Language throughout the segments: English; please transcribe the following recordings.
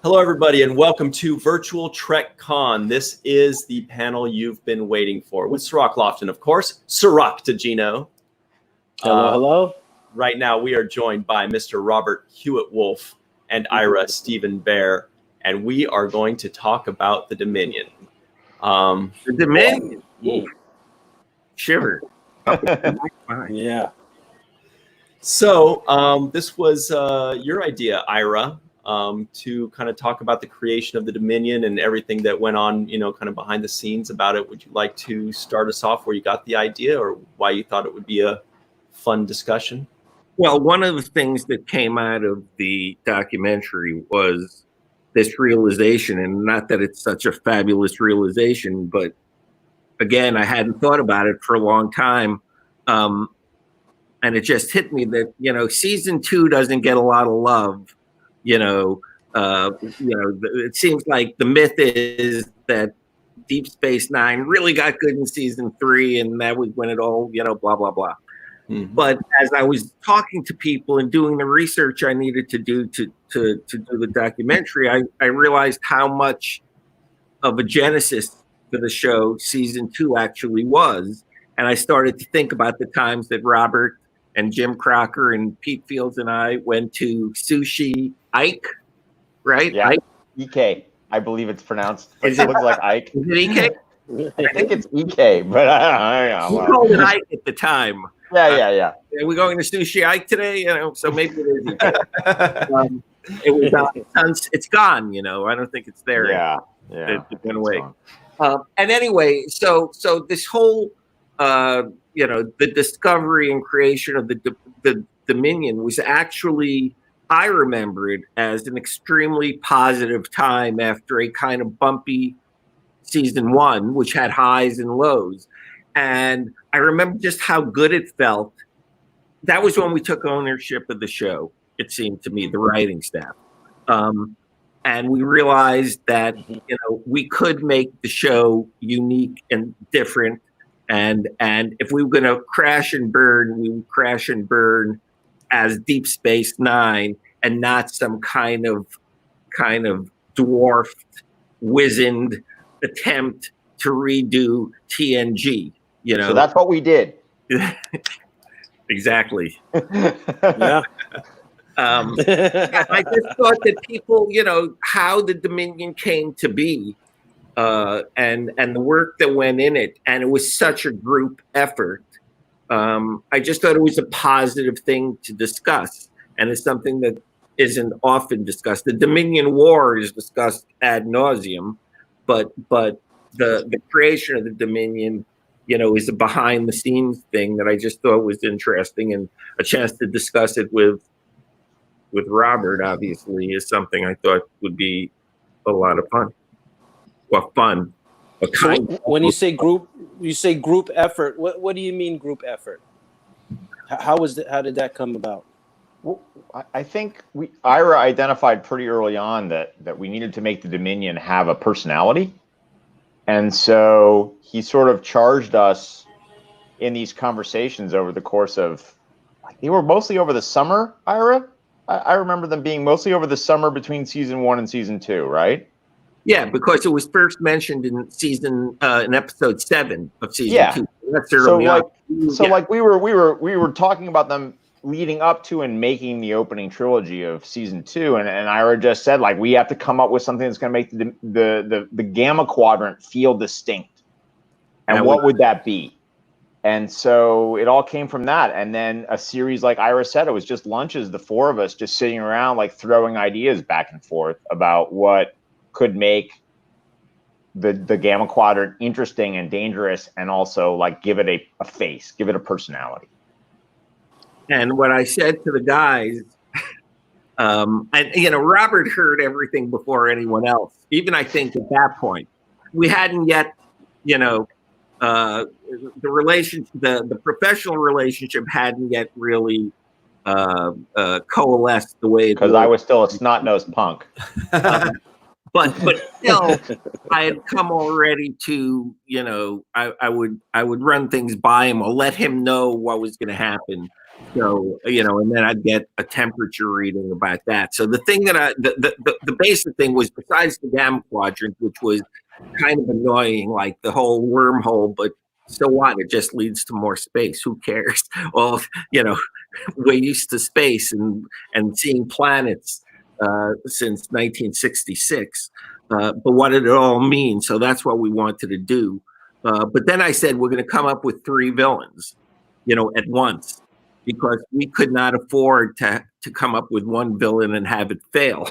Hello, everybody, and welcome to Virtual Trek Con. This is the panel you've been waiting for with Sirach Lofton, of course, Sirach to Gino. Hello. Right now, we are joined by Mr. Robert Hewitt Wolfe and Ira Steven Behr, and we are going to talk about the Dominion. The Dominion. Shiver. Yeah. So this was your idea, Ira, to kind of talk about the creation of the Dominion and everything that went on, kind of behind the scenes about it. Would you like to start us off where you got the idea or why you thought it would be a fun discussion? Well, one of the things that came out of the documentary was this realization, and not that it's such a fabulous realization, but again, I hadn't thought about it for a long time. And it just hit me that, season 2 doesn't get a lot of love. It seems like the myth is that Deep Space Nine really got good in season 3, and that was when it all, blah, blah, blah. Mm-hmm. But as I was talking to people and doing the research I needed to do to do the documentary, I realized how much of a genesis for the show season 2 actually was. And I started to think about the times that Robert and Jim Crocker and Pete Fields and I went to Sushi Ike, right? Yeah, Ike? EK. I believe it's pronounced. It looks like Ike. Is it EK? I think it's EK, but I don't know. We called it Ike at the time. Yeah. Are we going to Sushi Ike today? So maybe it is EK. It's gone. I don't think it's there. Yeah. It went away. And anyway, so this whole the discovery and creation of the Dominion was actually, I remember it as an extremely positive time after a kind of bumpy season 1, which had highs and lows. And I remember just how good it felt. That was when we took ownership of the show, it seemed to me, the writing staff. And we realized that, we could make the show unique and different. And if we were going to crash and burn, we would crash and burn as Deep Space Nine and not some kind of dwarfed, wizened attempt to redo TNG. So that's what we did. Exactly. Yeah. I just thought that people, how the Dominion came to be. And the work that went in it, and it was such a group effort. I just thought it was a positive thing to discuss, and it's something that isn't often discussed. The Dominion War is discussed ad nauseum, but the creation of the Dominion, is a behind the scenes thing that I just thought was interesting, and a chance to discuss it with Robert, obviously, is something I thought would be a lot of fun. Well, fun. When you say group effort. What do you mean group effort? How did that come about? Well, I think Ira identified pretty early on that we needed to make the Dominion have a personality, and so he sort of charged us in these conversations over the course of. They were mostly over the summer, Ira. I remember them being mostly over the summer between season 1 and season 2, right? Yeah, because it was first mentioned in episode 7 of season 2. That's early on. We were talking about them leading up to and making the opening trilogy of season 2, and Ira just said we have to come up with something that's going to make the Gamma Quadrant feel distinct. And what would that be? And so it all came from that. And then a series, like Ira said, it was just lunches, the 4 of us just sitting around throwing ideas back and forth about what could make the Gamma Quadrant interesting and dangerous, and also give it a face, give it a personality. And what I said to the guys, Robert heard everything before anyone else. Even I think at that point, we hadn't yet, the professional relationship hadn't yet really coalesced the way. Because I was still a snot-nosed punk. But still, I had come already to, I would run things by him or let him know what was going to happen. So, and then I'd get a temperature reading about that. So the thing that the basic thing was, besides the gamma quadrant, which was kind of annoying, like the whole wormhole, but so what? It just leads to more space. Who cares? Well, we're used to space and seeing planets since 1966. But what did it all mean? So that's what we wanted to do. But then I said, we're going to come up with 3 villains, at once, because we could not afford to come up with one villain and have it fail,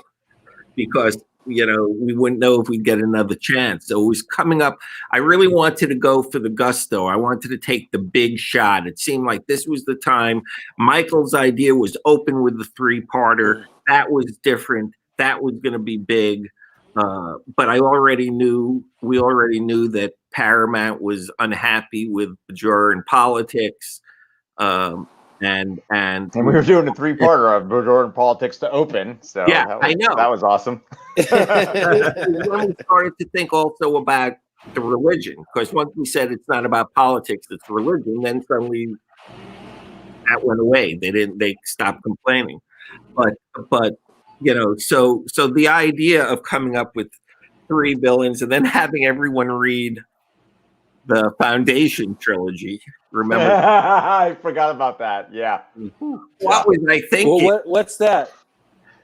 because we wouldn't know if we'd get another chance. So it was coming up. I really wanted to go for the gusto. I wanted to take the big shot. It seemed like this was the time. Michael's idea was open with the 3-parter. That was different. That was going to be big. But we already knew that Paramount was unhappy with Bajoran politics. And we were doing a 3-parter of Bajoran politics to open. So yeah, I know. That was awesome. When we started to think also about the religion, because once we said it's not about politics, it's religion, then suddenly that went away. They stopped complaining. But so the idea of coming up with 3 villains and then having everyone read the Foundation trilogy. Remember? I forgot about that. Yeah. What was I thinking? Well, what's that?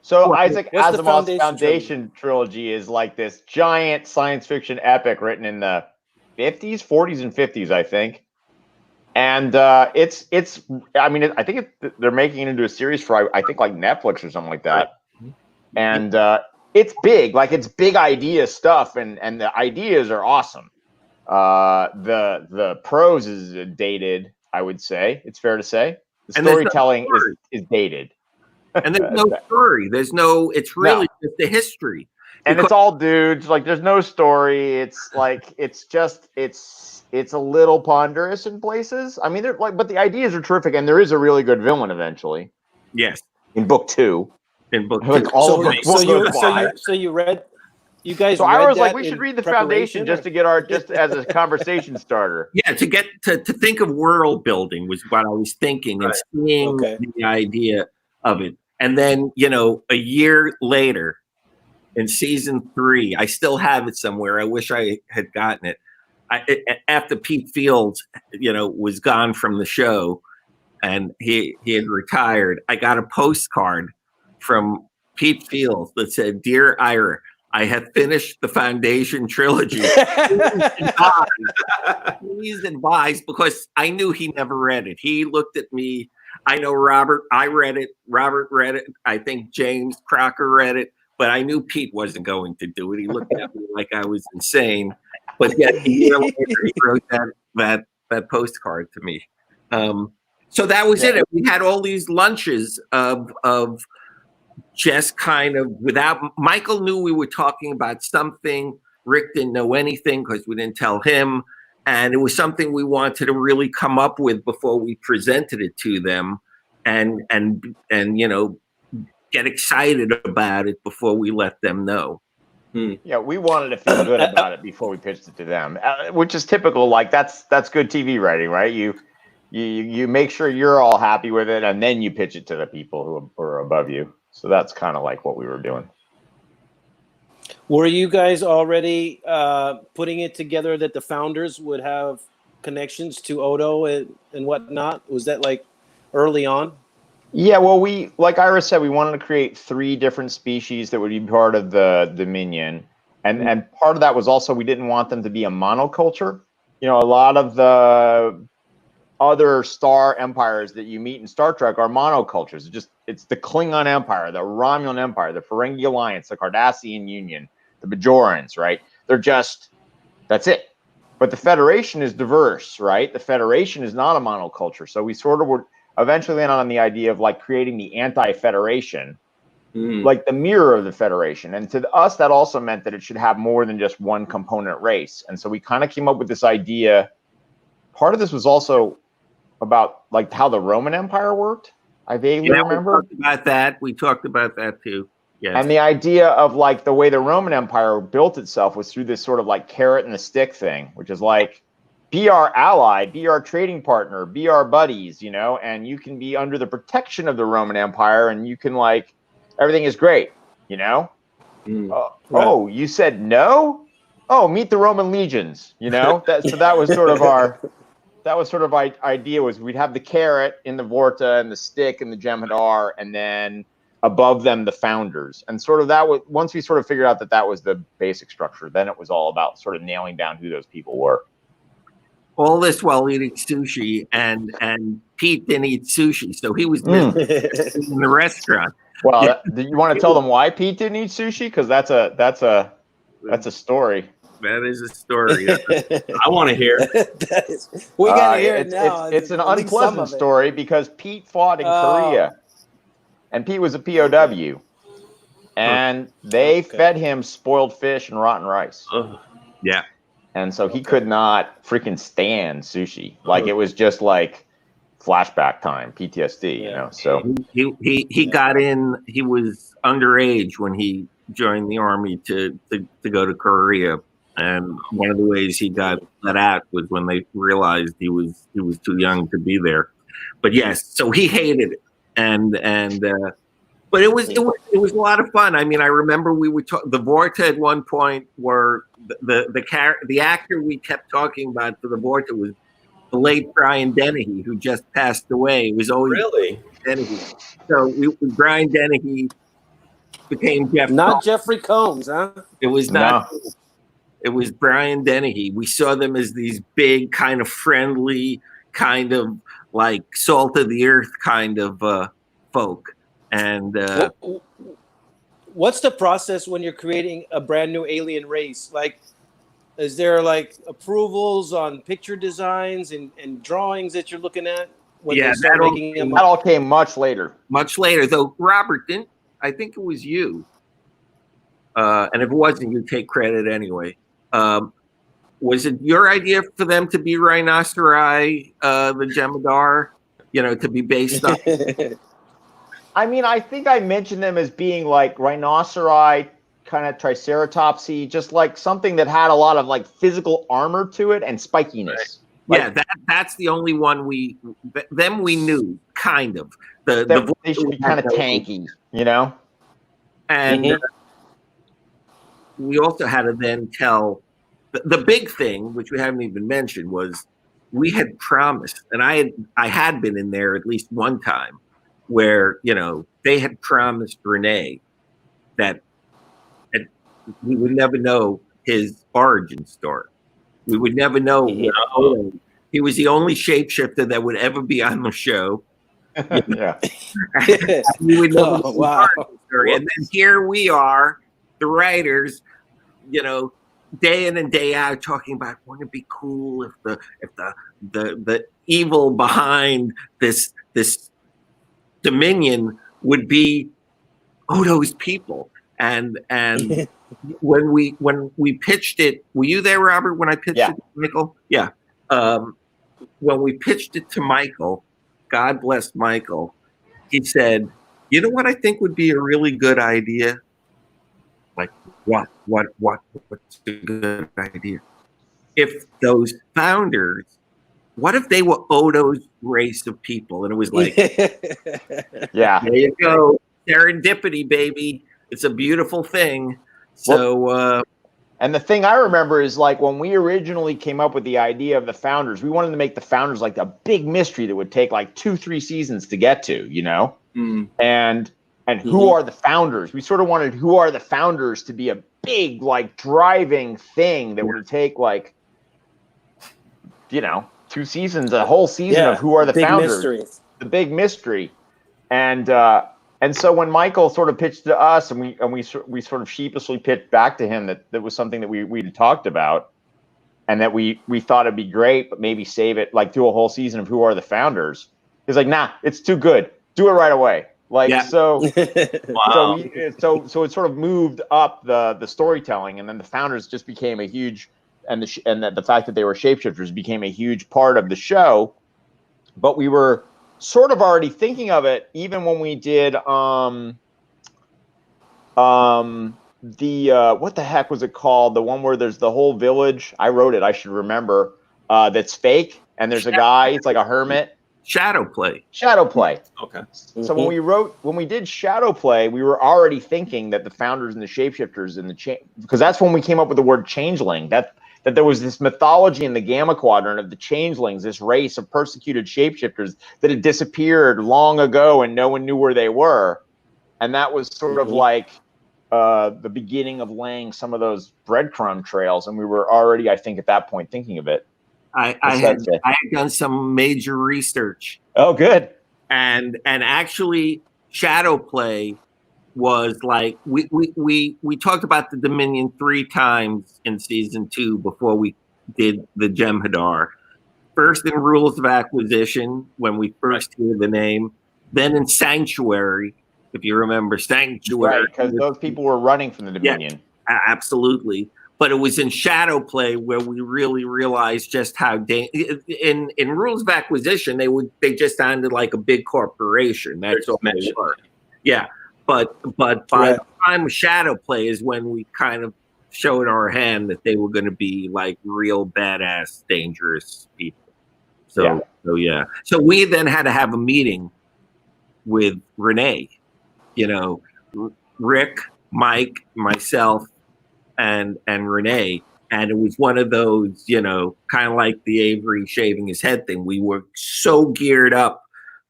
So Isaac Asimov's Foundation trilogy is like this giant science fiction epic written in the 40s and 50s, I think. And it's. I mean, I think they're making it into a series for, I think, like Netflix or something like that. And it's big, like it's big idea stuff, and the ideas are awesome. The prose is dated, I would say. It's fair to say. The storytelling is dated. And there's no story. It's really just the history. And it's all dudes. Like, there's no story. It's like, it's a little ponderous in places. I mean, but the ideas are terrific, and there is a really good villain eventually. Yes. In book 2. Like all of so you read. You guys. So I was like, we should read the Foundation just to get just as a conversation starter. Yeah, to get to think of world building was what I was thinking, and seeing the idea of it. And then, a year later, in season 3, I still have it somewhere. I wish I had gotten it. After Pete Fields, was gone from the show, and he had retired, I got a postcard from Pete Fields that said, "Dear Ira, I have finished the Foundation trilogy. Please advise," because I knew he never read it. He looked at me. I know Robert. I read it. Robert read it. I think James Crocker read it. But I knew Pete wasn't going to do it. He looked at me like I was insane. But yet a year later, he wrote that postcard to me. So that was it. We had all these lunches of just kind of without. Michael knew we were talking about something. Rick didn't know anything because we didn't tell him. And it was something we wanted to really come up with before we presented it to them, and get excited about it before we let them know. Yeah, we wanted to feel good about it before we pitched it to them, which is typical. Like that's good TV writing, right? You make sure you're all happy with it, and then you pitch it to the people who are above you. So that's kind of like what we were doing. Were you guys already putting it together that the founders would have connections to Odo and whatnot? Was that like early on? Yeah, well, like Ira said, we wanted to create 3 different species that would be part of the Dominion. And part of that was also we didn't want them to be a monoculture. A lot of the other star empires that you meet in Star Trek are monocultures. It's the Klingon Empire, the Romulan Empire, the Ferengi Alliance, the Cardassian Union, the Bajorans, right? That's it. But the Federation is diverse, right? The Federation is not a monoculture. So we sort of would eventually land on the idea of like creating the anti-Federation, like the mirror of the Federation. And to us, that also meant that it should have more than just one component race. And so we kind of came up with this idea. Part of this was also about like how the Roman Empire worked. I vaguely remember. We talked about that too. Yes. And the idea of like the way the Roman Empire built itself was through this sort of like carrot and the stick thing, which is like be our ally, be our trading partner, be our buddies, you know, and you can be under the protection of the Roman Empire, and you can like everything is great, you know. Right. Oh, you said no? Oh, meet the Roman legions, you know. That was sort of our idea was we'd have the carrot in the Vorta and the stick in the Jem'Hadar, and then above them the founders, and sort of that was once we sort of figured out that was the basic structure. Then it was all about sort of nailing down who those people were. All this while eating sushi, and Pete didn't eat sushi, so he was in the restaurant. Well, do you want to tell them why Pete didn't eat sushi? Because that's a story. That is a story. I want to hear. We got to hear it now. It's an unpleasant story because Pete fought in Korea, and Pete was a POW, and they fed him spoiled fish and rotten rice. Yeah. And so he could not freaking stand sushi. Like it was just like flashback time, PTSD, you know. So he got in. He was underage when he joined the army to go to Korea, and one of the ways he got let out was when they realized he was too young to be there. But yes, so he hated it, but it was a lot of fun. I mean, I remember we would talk the Vorta at one point where the actor we kept talking about for the Vorta was the late Brian Dennehy, who just passed away. It was always Really Dennehy. So Brian Dennehy became Jeff. Not Jeffrey Combs, huh? It was not. No. It was Brian Dennehy. We saw them as these big, kind of friendly, kind of like salt of the earth kind of folk. And what's the process when you're creating a brand new alien race? Like, is there like approvals on picture designs and drawings that you're looking at? When that all came much later. Much later, though. Robert, I think it was you. And if it wasn't, you take credit anyway. Was it your idea for them to be rhinoceri, the Jem'Hadar, to be based on? I mean, I think I mentioned them as being like rhinoceri, kind of triceratopsy, just like something that had a lot of like physical armor to it and spikiness. Right. Like, that's the only one we knew, kind of. They should be kind of tanky, And we also had to then tell the big thing, which we haven't even mentioned, was we had promised, and I had been in there at least one time, where they had promised Renee that we would never know his origin story. We would never know. He was the only shapeshifter that would ever be on the show. Yeah. We would never know his origin story. And then here we are, the writers, day in and day out, talking about wouldn't it be cool if the evil behind this Dominion would be Odo's people. And when we pitched it, were you there, Robert, when I pitched it to Michael? Yeah. When we pitched it to Michael, God bless Michael, he said, "You know what I think would be a really good idea?" Like, what's a good idea? If those founders, what if they were Odo's race of people? And it was like, yeah, there you go. Serendipity, baby. It's a beautiful thing. So, and the thing I remember is like when we originally came up with the idea of the founders, we wanted to make the founders like a big mystery that would take like 2-3 seasons to get to, and who are the founders? We sort of wanted who are the founders to be a big like driving thing that would take like, 2 seasons, a whole season of who are the founders, the big mystery. And so when Michael sort of pitched to us, and we sort of sheepishly pitched back to him that was something that we'd talked about, and that we thought it'd be great, but maybe save it, like do a whole season of who are the founders. He's like, nah, it's too good. Do it right away. So wow. So it sort of moved up the storytelling, and then the founders just became a huge, and the fact that they were shapeshifters became a huge part of the show. But we were sort of already thinking of it even when we did the what the heck was it called? The one where there's the whole village. I wrote it. I should remember. that's fake, and there's a guy. It's like a hermit. Shadow play. Shadow play. Okay. So when we did shadow play, we were already thinking that the founders and the shapeshifters and because that's when we came up with the word changeling. That there was this mythology in the Gamma Quadrant of the changelings, this race of persecuted shapeshifters that had disappeared long ago and no one knew where they were, and that was sort of like the beginning of laying some of those breadcrumb trails. And we were already, I think, at that point thinking of it. I had done some major research. Oh, good. And actually, shadow play was like we talked about the Dominion 3 times in season 2 before we did the Jem'Hadar. First in Rules of Acquisition when we first hear the name, then in Sanctuary, if you remember Sanctuary, right? Because those people were running from the Dominion. Yeah, absolutely. But it was in shadow play where we really realized just how in Rules of Acquisition they just sounded like a big corporation. That's all they were. Yeah, but by the time of shadow play is when we kind of showed our hand that they were going to be like real badass, dangerous people. So so we then had to have a meeting with Renee. You know, Rick, Mike, myself, and Renee, and it was one of those, you know, kind of like the Avery shaving his head thing. We were so geared up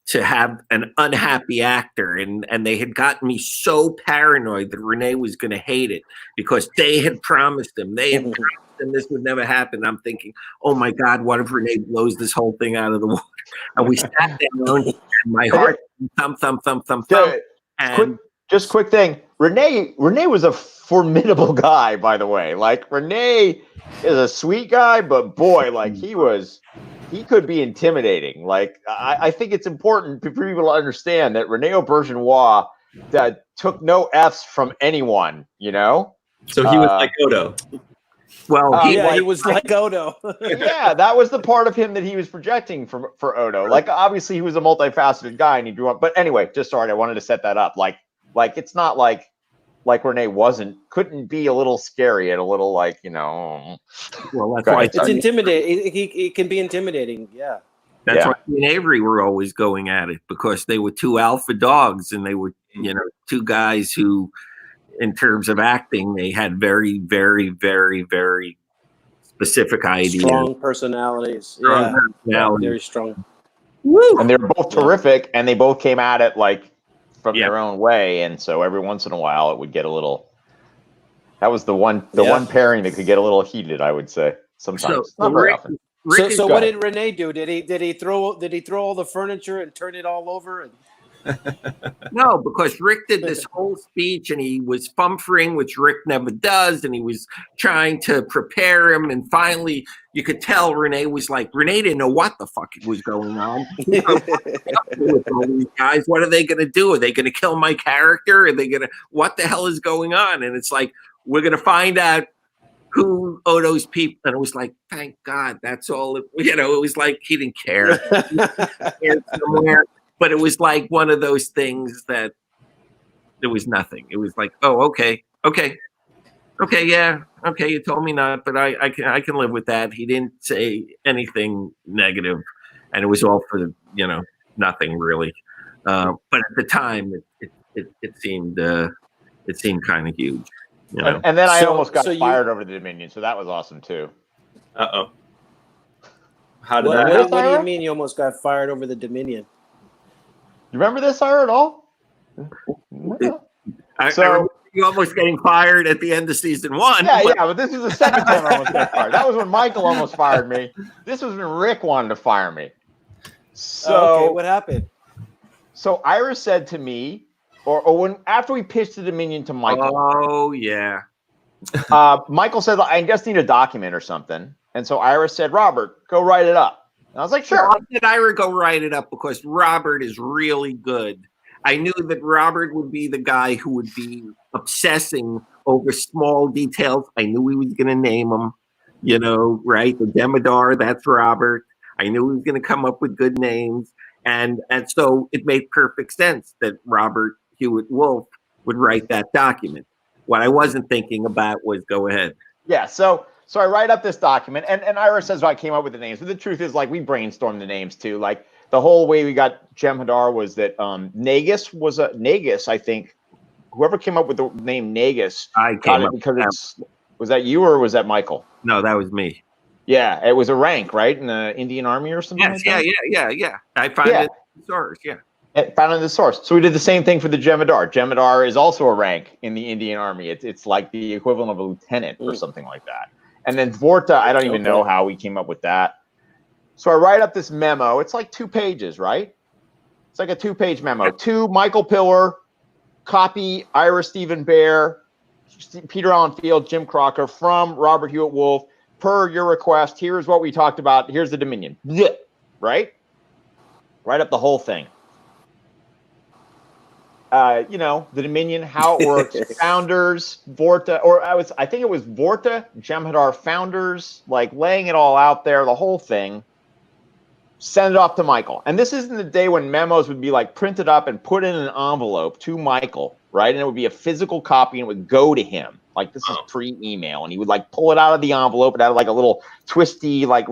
to have an unhappy actor, and they had gotten me so paranoid that Renee was going to hate it because they had promised him, this would never happen. I'm thinking, oh my God, what if Renee blows this whole thing out of the water? And we sat down, and my heart thump. And quick thing. Renee was a formidable guy, by the way. Like, Renee is a sweet guy, but boy, like he could be intimidating. Like, I think it's important for people to understand that Rene Aubergenois that took no F's from anyone, you know? So he was like Odo. Well, he was like Odo. Yeah, that was the part of him that he was projecting for Odo. Like, obviously he was a multifaceted guy and he drew up, but anyway, just sorry, I wanted to set that up. Like it's not like Renee couldn't be a little scary and a little like, you know. Well, that's why it's intimidating. It can be intimidating. Yeah. That's why me and Avery were always going at it, because they were two alpha dogs and they were, you know, two guys who, in terms of acting, they had very, very, very, very specific ideas. Strong personalities. Very strong. Woo! And they were both terrific, and they both came at it like from their own way, and so every once in a while it would get a little. That was the one pairing that could get a little heated, I would say. Sometimes, not very often. So what did Renee do? Did he throw all the furniture and turn it all over? And... No, because Rick did this whole speech and he was fumfering, which Rick never does, and he was trying to prepare him. And finally, you could tell Renee didn't know what the fuck was going on. Guys, what are they going to do? Are they going to kill my character? Are they going to? What the hell is going on? And it's like, we're going to find out who Odo's people. And it was like, thank God, that's all. It was like he didn't care. But it was like one of those things that there was nothing. It was like, oh, okay, yeah, okay. You told me not, but I can live with that. He didn't say anything negative, and it was all for nothing really. But at the time, it seemed kind of huge. You know? And then I almost got fired over the Dominion, so that was awesome too. Uh-oh. How did that? What do you mean you almost got fired over the Dominion? You remember this, Ira, at all? I remember you almost getting fired at the end of season 1. Yeah, but this is the second time I almost got fired. That was when Michael almost fired me. This was when Rick wanted to fire me. So what happened? So Ira said to me, or after we pitched the Dominion to Michael. Oh yeah. Michael said, I just need a document or something. And so Ira said, Robert, go write it up. And I was like, sure. Why did Ira go write it up? Because Robert is really good. I knew that Robert would be the guy who would be obsessing over small details. I knew he was going to name them, right? The Demodar, that's Robert. I knew he was going to come up with good names. And so it made perfect sense that Robert Hewitt Wolfe would write that document. What I wasn't thinking about was, go ahead. Yeah, so So I write up this document, and Ira says I came up with the names, but the truth is, like, we brainstormed the names too. Like, the whole way we got Jem'Hadar was that Nagus, I think, whoever came up with the name Nagus, I got came it up because with it's. Was that you or was that Michael? No, that was me. Yeah, it was a rank, right, in the Indian Army or something. Yes, like that? yeah. I found it in the source. Yeah. Found in the source. So we did the same thing for the Jem'Hadar. Jem'Hadar is also a rank in the Indian Army. It's like the equivalent of a lieutenant or something like that. And then Vorta, I don't even know how we came up with that. So I write up this memo. It's like 2 pages, right? It's like a 2-page memo. To Michael Pillar, copy Ira Steven Behr, Peter Allen Field, Jim Crocker, from Robert Hewitt Wolfe. Per your request, here's what we talked about. Here's the Dominion. Right? Write up the whole thing. The Dominion, how it works, founders, Vorta, or I think it was Vorta, Jem'Hadar founders, like laying it all out there, the whole thing. Send it off to Michael. And this isn't the day when memos would be like printed up and put in an envelope to Michael, right? And it would be a physical copy and it would go to him. Like, this is pre-email, and he would like pull it out of the envelope. It had like a little twisty like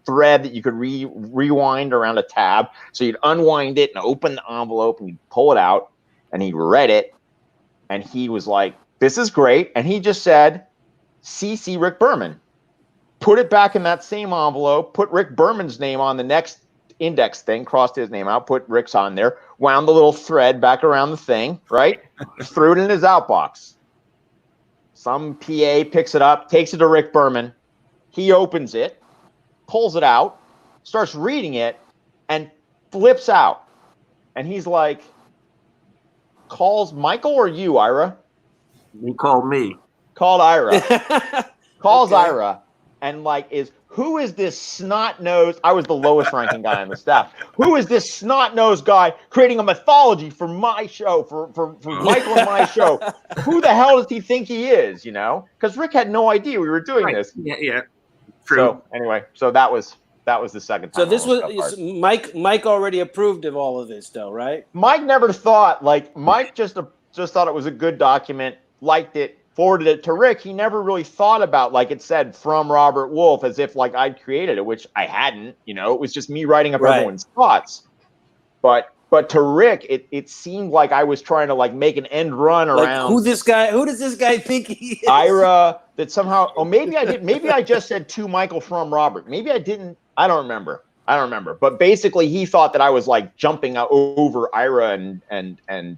thread that you could rewind around a tab. So you'd unwind it and open the envelope and you'd pull it out. And he read it, and he was like, "This is great." And he just said, "CC Rick Berman." Put it back in that same envelope. Put Rick Berman's name on the next index thing. Crossed his name out. Put Rick's on there. Wound the little thread back around the thing. Right. Threw it in his outbox. Some PA picks it up, takes it to Rick Berman. He opens it, pulls it out, starts reading it, and flips out. And he's like, calls Michael or you, Ira? You called me. Called Ira. Calls Ira and like who is this snot-nosed? I was the lowest ranking guy on the staff. Who is this snot-nosed guy creating a mythology for my show, for Michael and my show? Who the hell does he think he is, Because Rick had no idea we were doing this. Yeah. True. So anyway, that was the second time. So this was Mike already approved of all of this, though, right? Mike never thought, Mike just thought it was a good document, liked it, forwarded it to Rick. He never really thought about, like it said, from Robert Wolfe, as if like I'd created it, which I hadn't. It was just me writing up everyone's thoughts. But to Rick, it seemed like I was trying to like make an end run around. Who does this guy think he is? Ira, that somehow, maybe I did. Maybe I just said to Michael from Robert. Maybe I didn't. I don't remember. But basically, he thought that I was like jumping over Ira and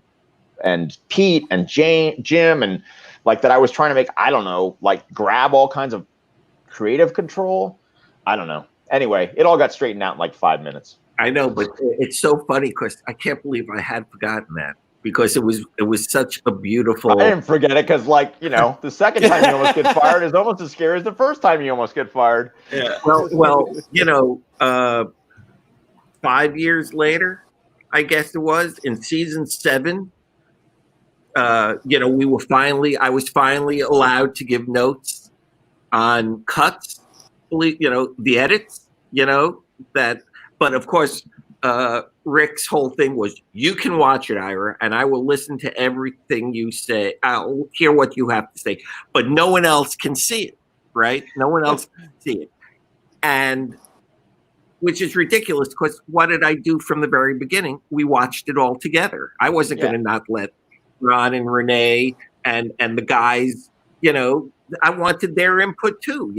Pete and Jim, and like that I was trying to make, I don't know, like grab all kinds of creative control. I don't know. Anyway, it all got straightened out in like 5 minutes. I know, but it's so funny because I can't believe I had forgotten that, because it was such a beautiful. I didn't forget it because, like, the second time you almost get fired is almost as scary as the first time you almost get fired. Yeah. Well, 5 years later, I guess it was in season 7. I was finally allowed to give notes on cuts, the edits, that. But of course, Rick's whole thing was, you can watch it, Ira, and I will listen to everything you say. I'll hear what you have to say, but no one else can see it, right? No one else can see it. And which is ridiculous, because what did I do from the very beginning? We watched it all together. I wasn't going to not let Ron and Renee and the guys, I wanted their input too.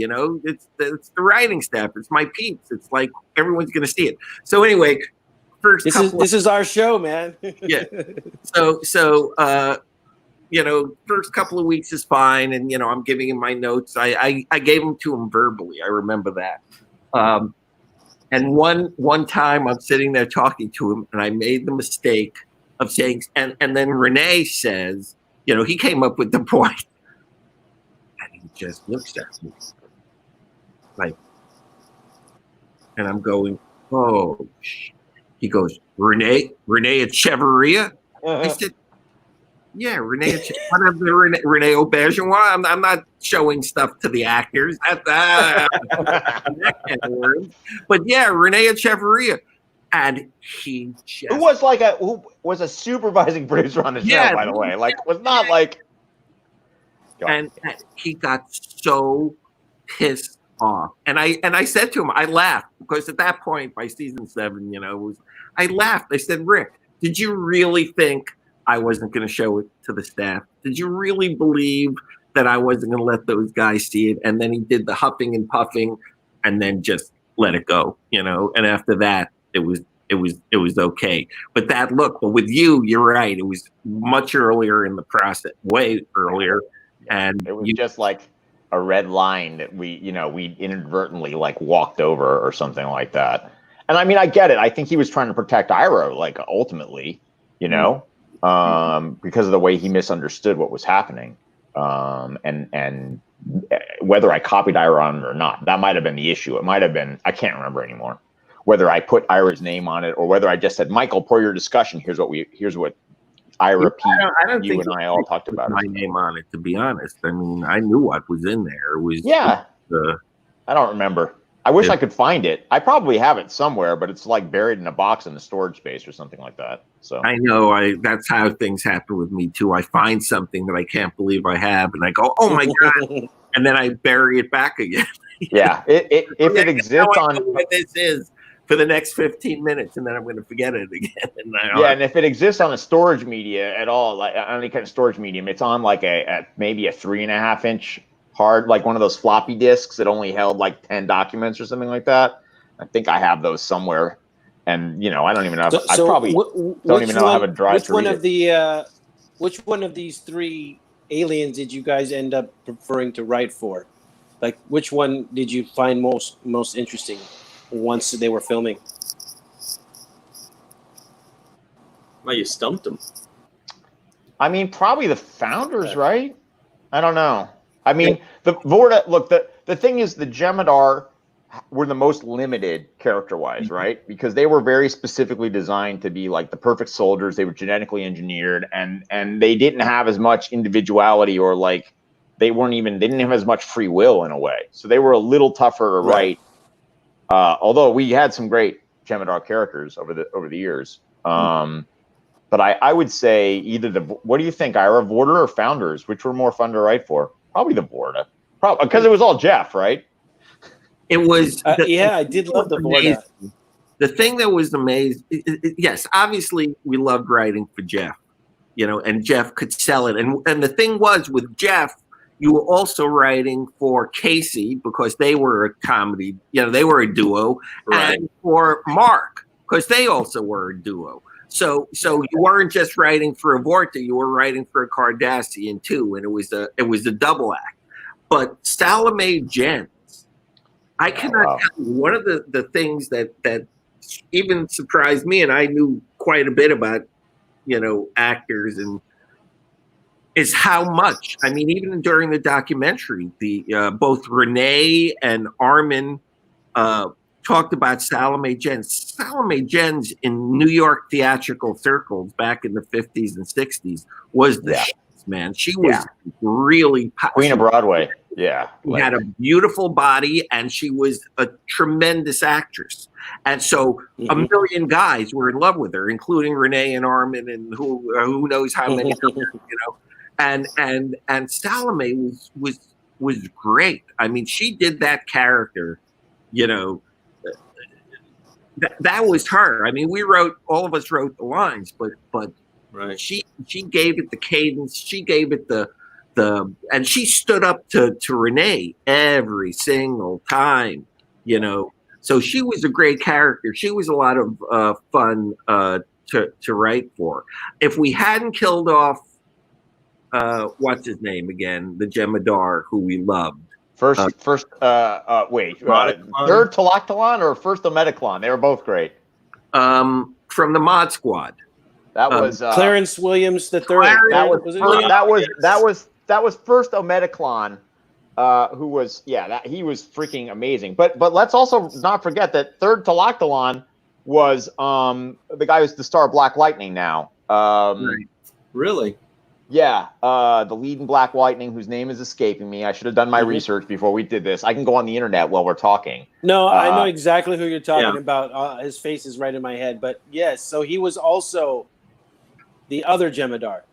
It's the writing staff. It's my peeps. It's like everyone's going to see it. So anyway, this is our show, man. Yeah. So first couple of weeks is fine, and I'm giving him my notes. I gave them to him verbally. I remember that. And one time I'm sitting there talking to him, and I made the mistake of saying, and then Renee says, he came up with the point. He just looks at me like, and I'm going, oh, he goes, Renee Echeverria? I said, yeah, Renee Auberginois. I'm not showing stuff to the actors. That kind of word. But yeah, Renee Echeverria. And he just, who was a supervising producer on the show, by the way. Like, was not like. And he got so pissed off. And I said to him, I laughed because at that point by season 7, I laughed. I said, Rick, did you really think I wasn't going to show it to the staff? Did you really believe that I wasn't going to let those guys see it? And then he did the huffing and puffing and then just let it go, and after that it was okay. But with you, you're right. It was much earlier in the process, way earlier. And it was just like a red line that we inadvertently like walked over or something like that. And I mean, I get it. I think he was trying to protect Ira, like ultimately, because of the way he misunderstood what was happening. And whether I copied Ira on it or not, that might have been the issue. It might have been, I can't remember anymore, whether I put Ira's name on it or whether I just said, Michael, per your discussion, here's what Ira, Pete, you and I all talked about. My name on it, to be honest. I mean, I knew what was in there. It was I don't remember. I wish I could find it. I probably have it somewhere, but it's like buried in a box in the storage space or something like that. So I know that's how things happen with me too. I find something that I can't believe I have, and I go, "Oh my god!" and then I bury it back again. Yeah, if it exists on what this is for the next 15 minutes, and then I'm going to forget it again. And if it exists on a storage media at all, like on any kind of storage medium, it's on like maybe a 3.5 inch hard, like one of those floppy disks that only held like 10 documents or something like that. I think I have those somewhere, and I don't even know. I probably don't even know how to drive. Which one of these 3 aliens did you guys end up preferring to write for? Like, which one did you find most interesting once they were filming? Well, you stumped them. I mean, probably the founders, right? I don't know. I mean, the Vorta. Look, the thing is, the Jem'Hadar were the most limited character-wise, right? Because they were very specifically designed to be like the perfect soldiers. They were genetically engineered, and they didn't have as much individuality, or like they didn't have as much free will in a way. So they were a little tougher to write. Although we had some great Jem'Hadar characters over the years. But I would say either what do you think, Ira, Vorta or Founders? Which were more fun to write for? Probably the Vorta. Probably because it was all Jeff, right? It was. I did love the Vorta. The thing that was amazing, yes, obviously we loved writing for Jeff, and Jeff could sell it. And the thing was with Jeff, you were also writing for Casey because they were a comedy, they were a duo, right. And for Mark because they also were a duo. So you weren't just writing for a Vorta, you were writing for a Cardassian too, and it was a double act. But Salome Jens, I cannot tell you, one of the things that even surprised me, and I knew quite a bit about, actors, and is how much. I mean, even during the documentary, both Renee and Armin talked about Salome Jens. Salome Jens in New York theatrical circles back in the 50s and 60s was the shit, man. She was really Queen of Broadway. Yeah. She had a beautiful body, and she was a tremendous actress. And so a million guys were in love with her, including Renee and Armin and who knows how many others, And Salome was great. I mean, she did that character, that was her. I mean, all of us wrote the lines, but right. She gave it the cadence. She gave it and she stood up to Renee every single time, So she was a great character. She was a lot of fun to write for. If we hadn't killed off, what's his name again, the Jem'Hadar who we loved. Third Talaktalon or first Ometaclon? They were both great. From the Mod Squad. That was Clarence Williams the third. That was first Ometaclon, who was he was freaking amazing. But let's also not forget that third Talaktalon was the guy who's the star of Black Lightning now. Really? Yeah, the lead in Black Lightning, whose name is escaping me. I should have done my research before we did this. I can go on the internet while we're talking. No, I know exactly who you're talking about. His face is right in my head. But yes, so he was also the other Jem'Hadar.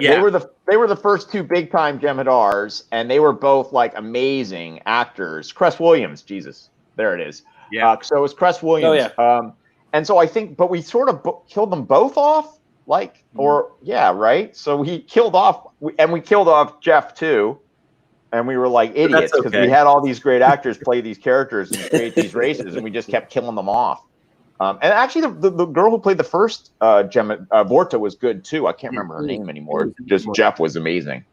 They were the first two big time Jem'Hadars, and they were both like amazing actors. Cress Williams, Jesus, there it is. Yeah. So it was Cress Williams. Oh, yeah. And so I think, but we sort of killed them both off, like, or yeah, right. So he killed off, and we killed off Jeff too. And we were like idiots because we had all these great actors play these characters and create these races, and we just kept killing them off. And actually, the girl who played the first Vorta was good too. I can't remember her name anymore. Just Jeff was amazing.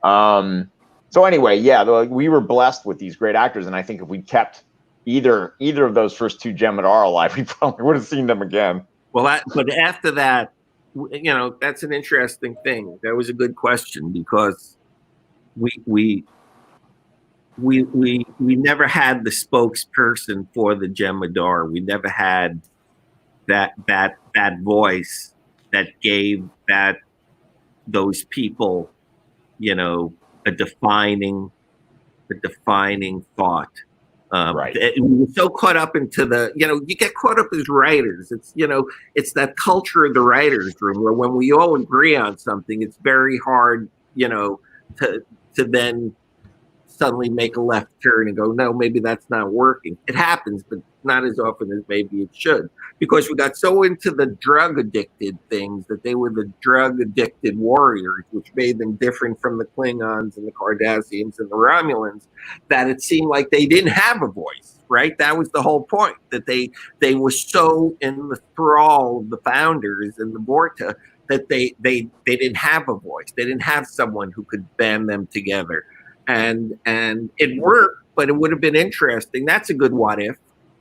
So anyway, yeah, we were blessed with these great actors, and I think if we kept either of those first two Jem'Hadar alive, we probably would have seen them again. Well, but after that, that's an interesting thing. That was a good question because we never had the spokesperson for the Jem'Hadar. We never had that voice that gave those people, a defining thought. Right. We were so caught up into you get caught up as writers. It's that culture of the writers' room where when we all agree on something, it's very hard, to then suddenly make a left turn and go, no, maybe that's not working. It happens, but not as often as maybe it should, because we got so into the drug addicted things that they were the drug addicted warriors, which made them different from the Klingons and the Cardassians and the Romulans, that it seemed like they didn't have a voice, right? That was the whole point, that they were so in the thrall of the founders and the Vorta that they didn't have a voice. They didn't have someone who could band them together. And it worked, but it would have been interesting. That's a good what if.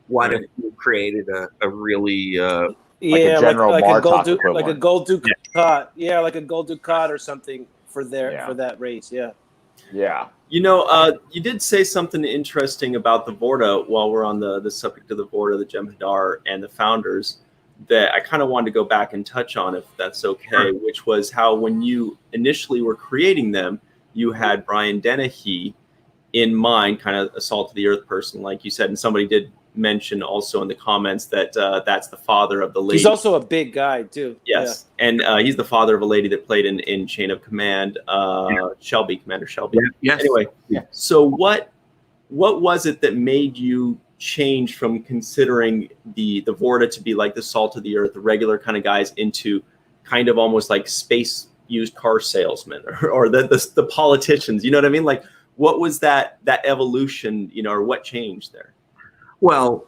What if you created a really like a Gold Dukat, like a Gold Dukat, like a Gold Dukat or something for that race, yeah. You did say something interesting about the Vorta while we're on the subject of the Vorta, the Jem'Hadar, and the founders that I kind of wanted to go back and touch on, if that's okay, which was how when you initially were creating them, you had Brian Dennehy in mind, kind of a salt of the earth person, like you said, and somebody did mention also in the comments that that's the father of the lady. He's also a big guy too. Yes, yeah. And he's the father of a lady that played in Chain of Command, Shelby, Commander Shelby. Yeah. Yes. Anyway, so what was it that made you change from considering the Vorta to be like the salt of the earth, the regular kind of guys, into kind of almost like space used car salesmen or the politicians? You know what I mean? Like, what was that evolution? Or what changed there? Well,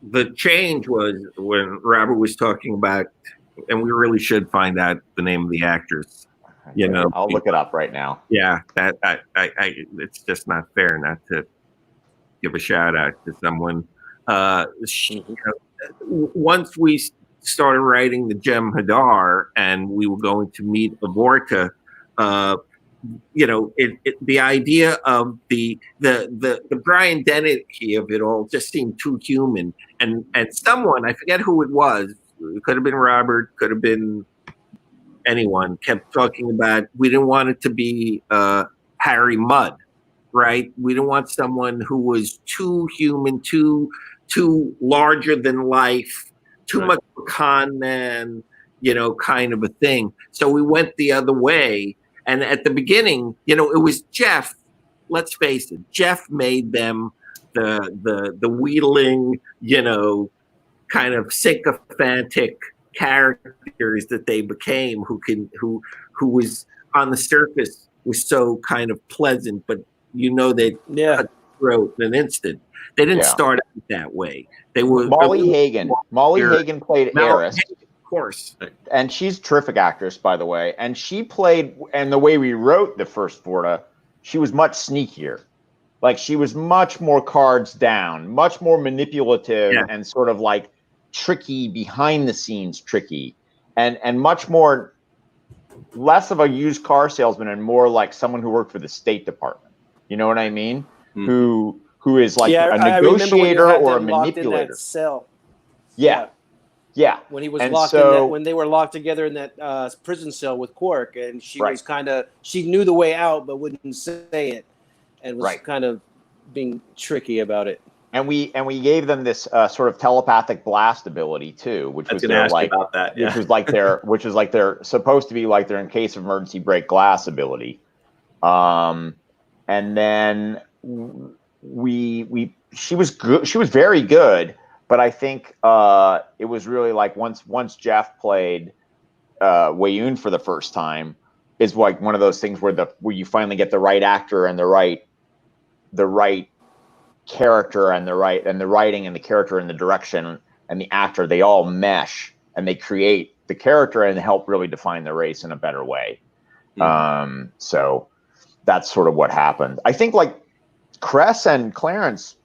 the change was when Robert was talking about, and we really should find out the name of the actors. I'll look it up right now. Yeah, that I it's just not fair not to give a shout out to someone. Once we started writing the Jem'Hadar and we were going to meet a Vorta, the idea of the Brian Dennehy of it all just seemed too human, and someone, I forget who it was, it could have been Robert, could have been anyone, kept talking about we didn't want it to be Harry Mudd, right? We didn't want someone who was too human, too larger than life, too much of a con man, kind of a thing. So we went the other way. And at the beginning, it was Jeff. Let's face it, Jeff made them the wheedling, kind of sycophantic characters that they became, who was on the surface was so kind of pleasant, but they cut throat in an instant. They didn't start out that way. They were Molly Hagan. Molly Hagan played Eris. Course, and she's a terrific actress, by the way, and she played, and the way we wrote the first Vorta, she was much sneakier. Like, she was much more cards down, much more manipulative, and sort of like tricky, behind the scenes tricky, and much more, less of a used car salesman and more like someone who worked for the State Department. You know what I mean? Who is like a negotiator or a manipulator. Cell. Yeah. When he was locked in that, when they were locked together in that prison cell with Quark, and she was she knew the way out but wouldn't say it, and was kind of being tricky about it. And we gave them this sort of telepathic blast ability too, which was their like about that, yeah. which was like their supposed to be like their in case of emergency break glass ability. And then she was good. She was very good, but I think it was really like once Jeff played Wayun for the first time is like one of those things where you finally get the right actor and the right character and the writing and the character and the direction and the actor, they all mesh and they create the character and help really define the race in a better way. So that's sort of what happened. I think like Cress and Clarence,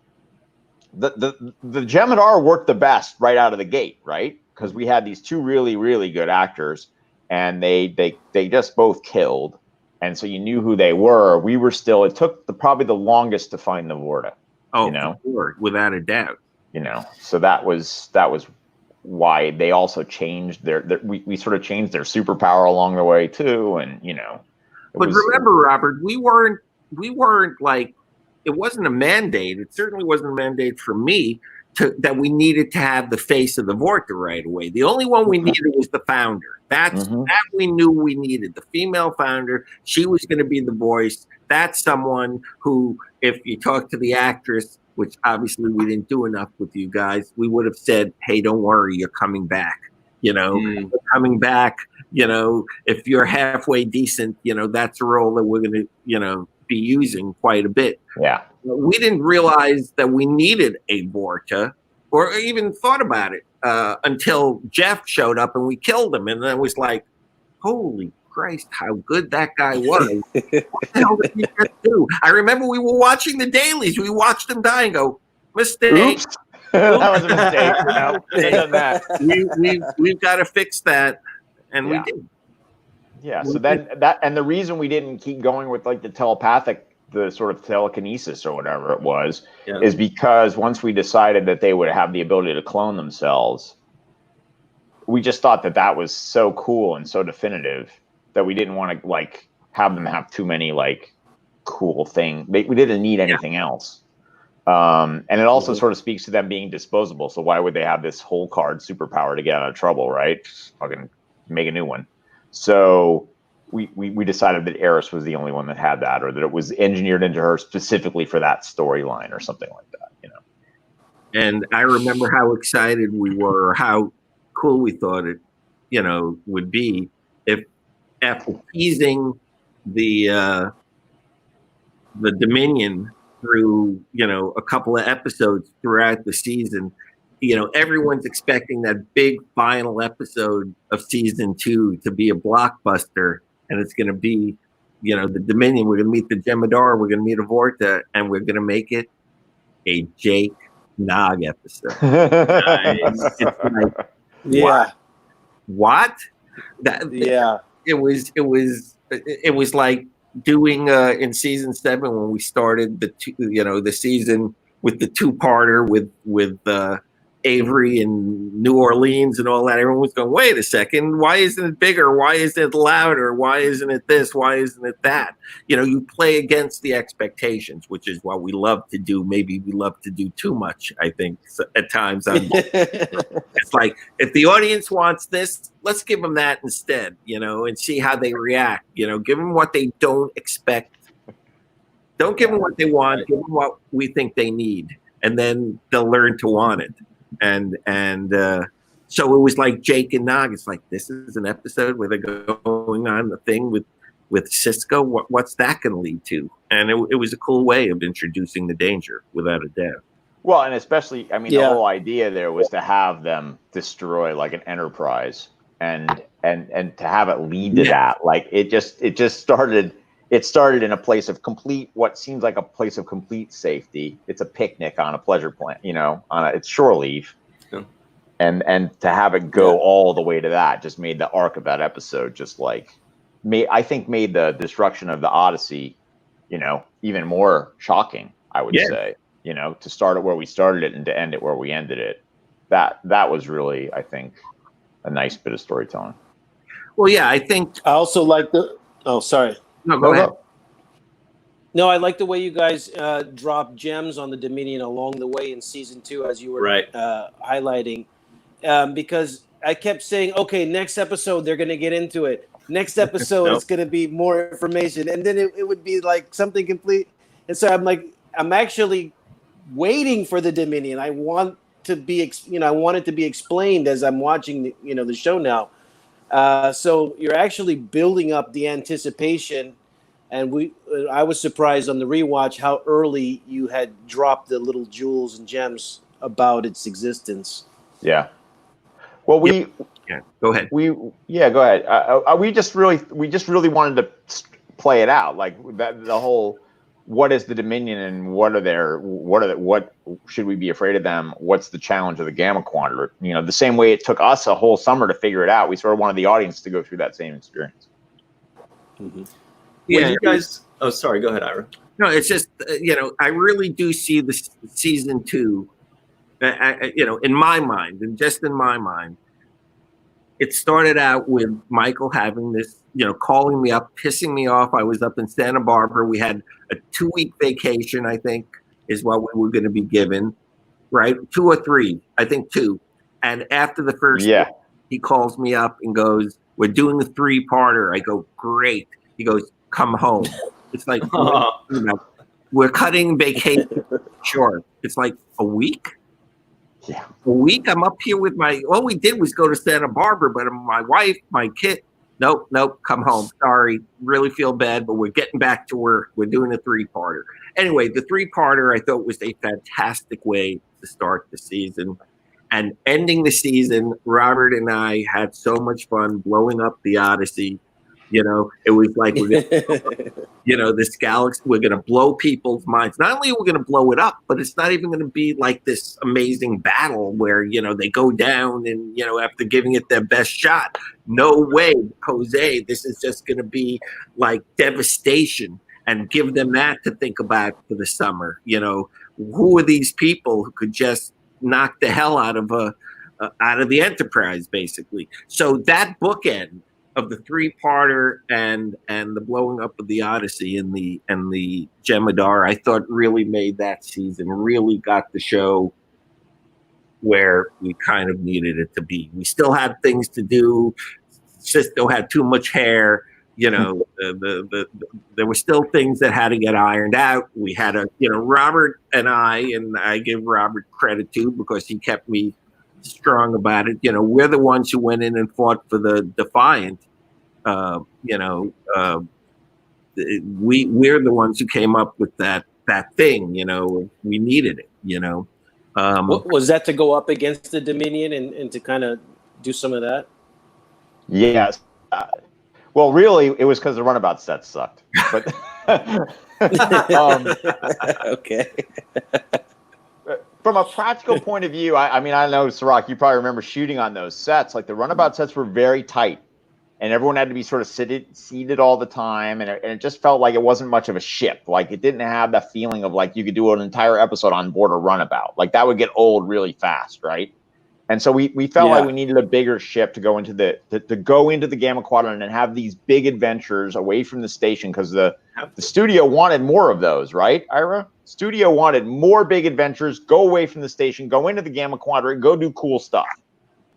the Jem'Hadar worked the best right out of the gate, right? Because we had these two really, really good actors and they just both killed. And so you knew who they were. We were still, it took probably the longest to find the Vorta. Oh, sure, without a doubt. So that was why they also changed we sort of changed their superpower along the way too, and But remember, Robert, we weren't like, it wasn't a mandate. It certainly wasn't a mandate for me that we needed to have the face of the Vorta right away. The only one we needed was the founder. That we knew we needed. The female founder, she was going to be the voice. That's someone who, if you talk to the actress, which obviously we didn't do enough with you guys, we would have said, hey, don't worry, you're coming back. You're coming back. If you're halfway decent, that's a role that we're going to, be using quite a bit. Yeah. We didn't realize that we needed a Vorta or even thought about it until Jeff showed up and we killed him. And then it was like, holy Christ, how good that guy was. What the hell did he just do? I remember we were watching the dailies. We watched him die and go, mistake. Oops. That was a mistake. No, done that. We've got to fix that. And we did. Yeah. So then and the reason we didn't keep going with like the sort of telekinesis or whatever it was, is because once we decided that they would have the ability to clone themselves, we just thought that was so cool and so definitive that we didn't want to like have them have too many like cool things. We didn't need anything else. And it also sort of speaks to them being disposable. So why would they have this whole card superpower to get out of trouble, right? Just fucking make a new one. So we decided that Eris was the only one that had that, or that it was engineered into her specifically for that storyline or something like that, And I remember how excited we were, or how cool we thought it, would be if after teasing the Dominion through, a couple of episodes throughout the season, everyone's expecting that big final episode of season 2 to be a blockbuster. And it's going to be, the Dominion. We're going to meet the Jem'Hadar. We're going to meet a Vorta. And we're going to make it a Jake Nog episode. It's like, what? It was like doing in season 7 when we started the season with the 2-parter with Avery and New Orleans and all that. Everyone was going, wait a second, why isn't it bigger? Why isn't it louder? Why isn't it this? Why isn't it that? You play against the expectations, which is what we love to do. Maybe we love to do too much, I think, at times. It's like, if the audience wants this, let's give them that instead, and see how they react. Give them what they don't expect. Don't give them what they want. Give them what we think they need. And then they'll learn to want it. And so it was like Jake and Nog. It's like, this is an episode where they're going on the thing with Cisco. What's that going to lead to? And it was a cool way of introducing the danger, without a doubt. Well, and especially, the whole idea there was to have them destroy like an Enterprise, and to have it lead to that. Like it just started. It started in a place of what seems like a place of complete safety. It's a picnic on a pleasure plant, it's shore leave. Yeah. And to have it go all the way to that just made the arc of that episode I think made the destruction of the Odyssey, even more shocking, I would say, to start it where we started it and to end it where we ended it. That was really, I think, a nice bit of storytelling. Well, yeah, I think I also like sorry. No, go ahead. No, I like the way you guys drop gems on the Dominion along the way in season 2, as you were highlighting, because I kept saying, okay, next episode, they're going to get into it. Next episode, it's going to be more information. And then it would be like something complete. And so I'm like, I'm actually waiting for the Dominion. I want to be, I want it to be explained as I'm watching the show now. So you're actually building up the anticipation. And I was surprised on the rewatch how early you had dropped the little jewels and gems about its existence. Yeah. Well, go ahead. Go ahead. We just really wanted to play it out, like the whole. What is the Dominion, and what should we be afraid of them? What's the challenge of the Gamma Quadrant? The same way it took us a whole summer to figure it out. We sort of wanted the audience to go through that same experience. Mm-hmm. Yeah, you guys. Oh, sorry. Go ahead, Ira. No, it's just I really do see the season 2. In my mind, and just in my mind, it started out with Michael having this, calling me up, pissing me off. I was up in Santa Barbara. We had a 2-week vacation, I think, is what we were going to be given, right? 2 or 3, I think 2. And after the first week, he calls me up and goes, "We're doing a 3-parter." I go, "Great." He goes, "Come home." It's like, we're cutting vacation short. It's like a week. Yeah. A week. I'm up here with all we did was go to Santa Barbara, but my wife, my kid, nope, come home. Sorry. Really feel bad, but we're getting back to work. We're doing a 3-parter. Anyway, the 3-parter I thought was a fantastic way to start the season. And ending the season, Robert and I had so much fun blowing up the Odyssey. It was like, we're gonna, this galaxy, we're going to blow people's minds. Not only are we going to blow it up, but it's not even going to be like this amazing battle where, they go down and, after giving it their best shot. No way, Jose, this is just going to be like devastation, and give them that to think about for the summer. Who are these people who could just knock the hell out of the Enterprise, basically? So that bookend of the 3-parter and the blowing up of the Odyssey and the Jemadar, I thought really made that season, really got the show where we kind of needed it to be. We still had things to do. Sisto had too much hair. There were still things that had to get ironed out. We had Robert and I give Robert credit too, because he kept me strong about it. We're the ones who went in and fought for the Defiant. We're the ones who came up with that thing. We needed it. Was that to go up against the Dominion and to kind of do some of that? Yes. Well, really, it was because the runabout set sucked. But okay. From a practical point of view, I know, Sirach, you probably remember shooting on those sets. Like, the runabout sets were very tight, and everyone had to be sort of seated all the time, and it just felt like it wasn't much of a ship. Like, it didn't have that feeling of like you could do an entire episode on board a runabout. Like, that would get old really fast, right? And so we felt like we needed a bigger ship to go into the Gamma Quadrant and have these big adventures away from the station, because the studio wanted more of those, right, Ira? Studio wanted more big adventures, go away from the station, go into the Gamma Quadrant, go do cool stuff.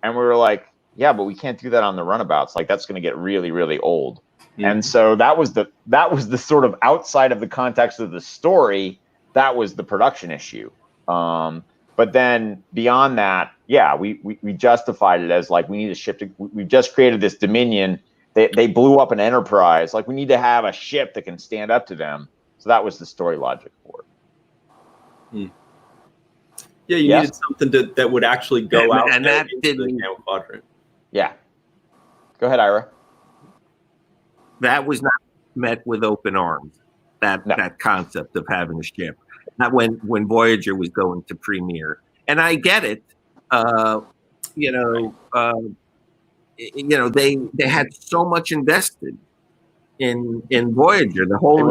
And we were like, yeah, but we can't do that on the runabouts. Like, that's going to get really, really old. Yeah. And so that was the sort of outside of the context of the story, that was the production issue. But then beyond that, we justified it as like, we need a ship we just created this Dominion. They blew up an Enterprise. Like, we need to have a ship that can stand up to them. So that was the story logic for it. Yeah, you needed something that would actually go out and that into the Gamma Quadrant. Yeah. Go ahead, Ira. That was not met with open arms. That concept of having a ship. Not when Voyager was going to premiere. And I get it. They had so much invested in Voyager. The whole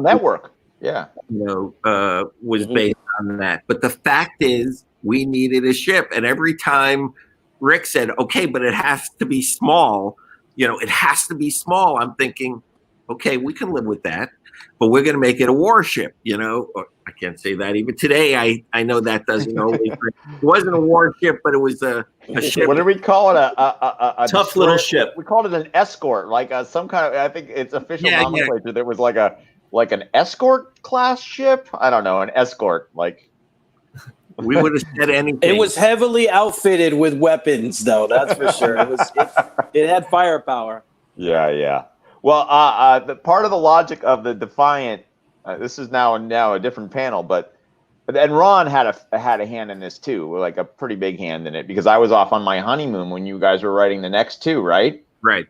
network. Yeah. Was based on that. But the fact is, we needed a ship. And every time Rick said, okay, but it has to be small, it has to be small, I'm thinking, okay, we can live with that. but we're going to make it a warship, you know. Or, I can't say that even today. I know that doesn't always. It wasn't a warship, but it was a ship. What did we call it? A tough little ship. We called it an escort, like some kind of. I think it's official nomenclature. That was like an escort class ship. I don't know, an escort. Like we would have said anything. It was heavily outfitted with weapons, though. That's for sure. It had firepower. Yeah. Well, the part of the logic of the Defiant. This is now a different panel, but Ron had a hand in this too, like a pretty big hand in it, because I was off on my honeymoon when you guys were writing the next two, right? Right.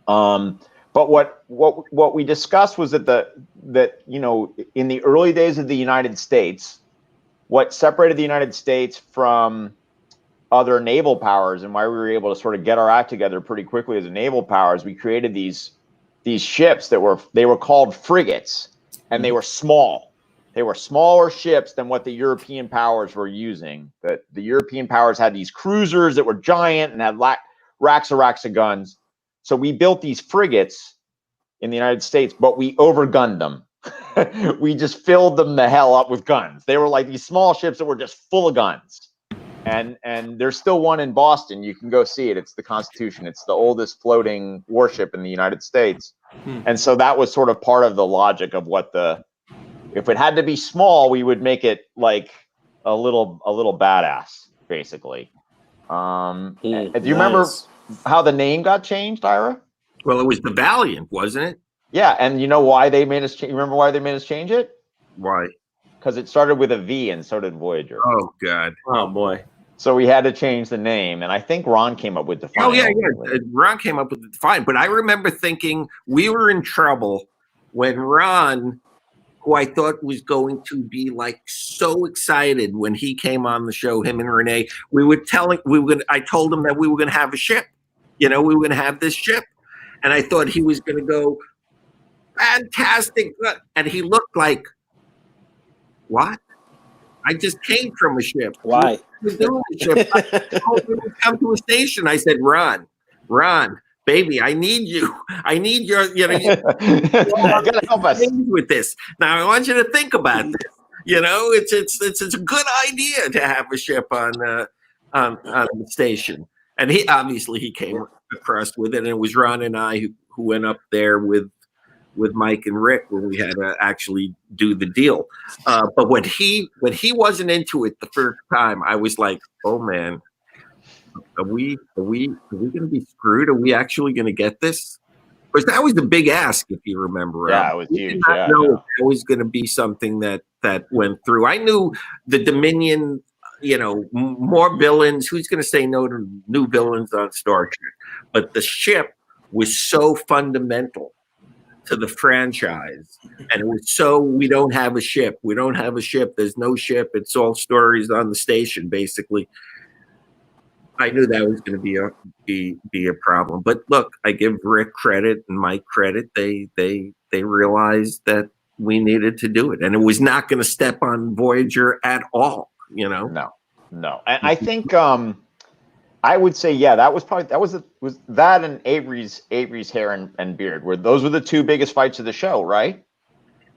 But what we discussed was that you know, in the early days of the United States, what separated the United States from other naval powers and why we were able to sort of get our act together pretty quickly as a naval powers, we created these ships that were called frigates, and they were small. They were smaller ships than what the European powers were using. The European powers had these cruisers that were giant and had racks of guns. So we built these frigates in the United States, but we overgunned them. We just filled them the hell up with guns. They were like these small ships that were just full of guns. And there's still one in Boston. You can go see it. It's the Constitution. It's the oldest floating warship in the United States. And so that was sort of part of the logic of if it had to be small, we would make it like a little badass, basically. Do you remember how the name got changed, Ira? Well, it was the Valiant, wasn't it? Yeah, and you know why they made us remember why they made us change it? Why? Because it started with a V, and so did Voyager. Oh God. Oh boy. So we had to change the name, and I think Ron came up with Defiant. Oh yeah. Ron came up with the Defiant, but I remember thinking we were in trouble when Ron, who I thought was going to be like so excited when he came on the show, him and Renee, I told him that we were going to have a ship. You know, we were going to have this ship, and I thought he was going to go fantastic, and he looked like, what? I just came from a ship. Why? Doing a ship. I told him to come to a station. I said, Ron, baby, I need you. I need your, you gotta help us with this. Now I want you to think about this. You know, it's a good idea to have a ship on the station. And he came across with it, and it was Ron and I who went up there with Mike and Rick when we had to actually do the deal. But when he wasn't into it the first time, I was like, oh man, are we going to be screwed? Are we actually going to get this? Because that was the big ask, if you remember. Yeah, it was huge. I know it was going to be something that went through. I knew the Dominion, you know, more villains. Who's going to say no to new villains on Star Trek? But the ship was so fundamental to the franchise, and it was so we don't have a ship. There's no ship. It's all stories on the station, basically. I knew that was going to be a problem. But look, I give Rick credit and Mike credit. They realized that we needed to do it, and it was not going to step on Voyager at all. You know, no. And I think I would say, yeah, that was that and Avery's hair and beard. Those were the two biggest fights of the show, right?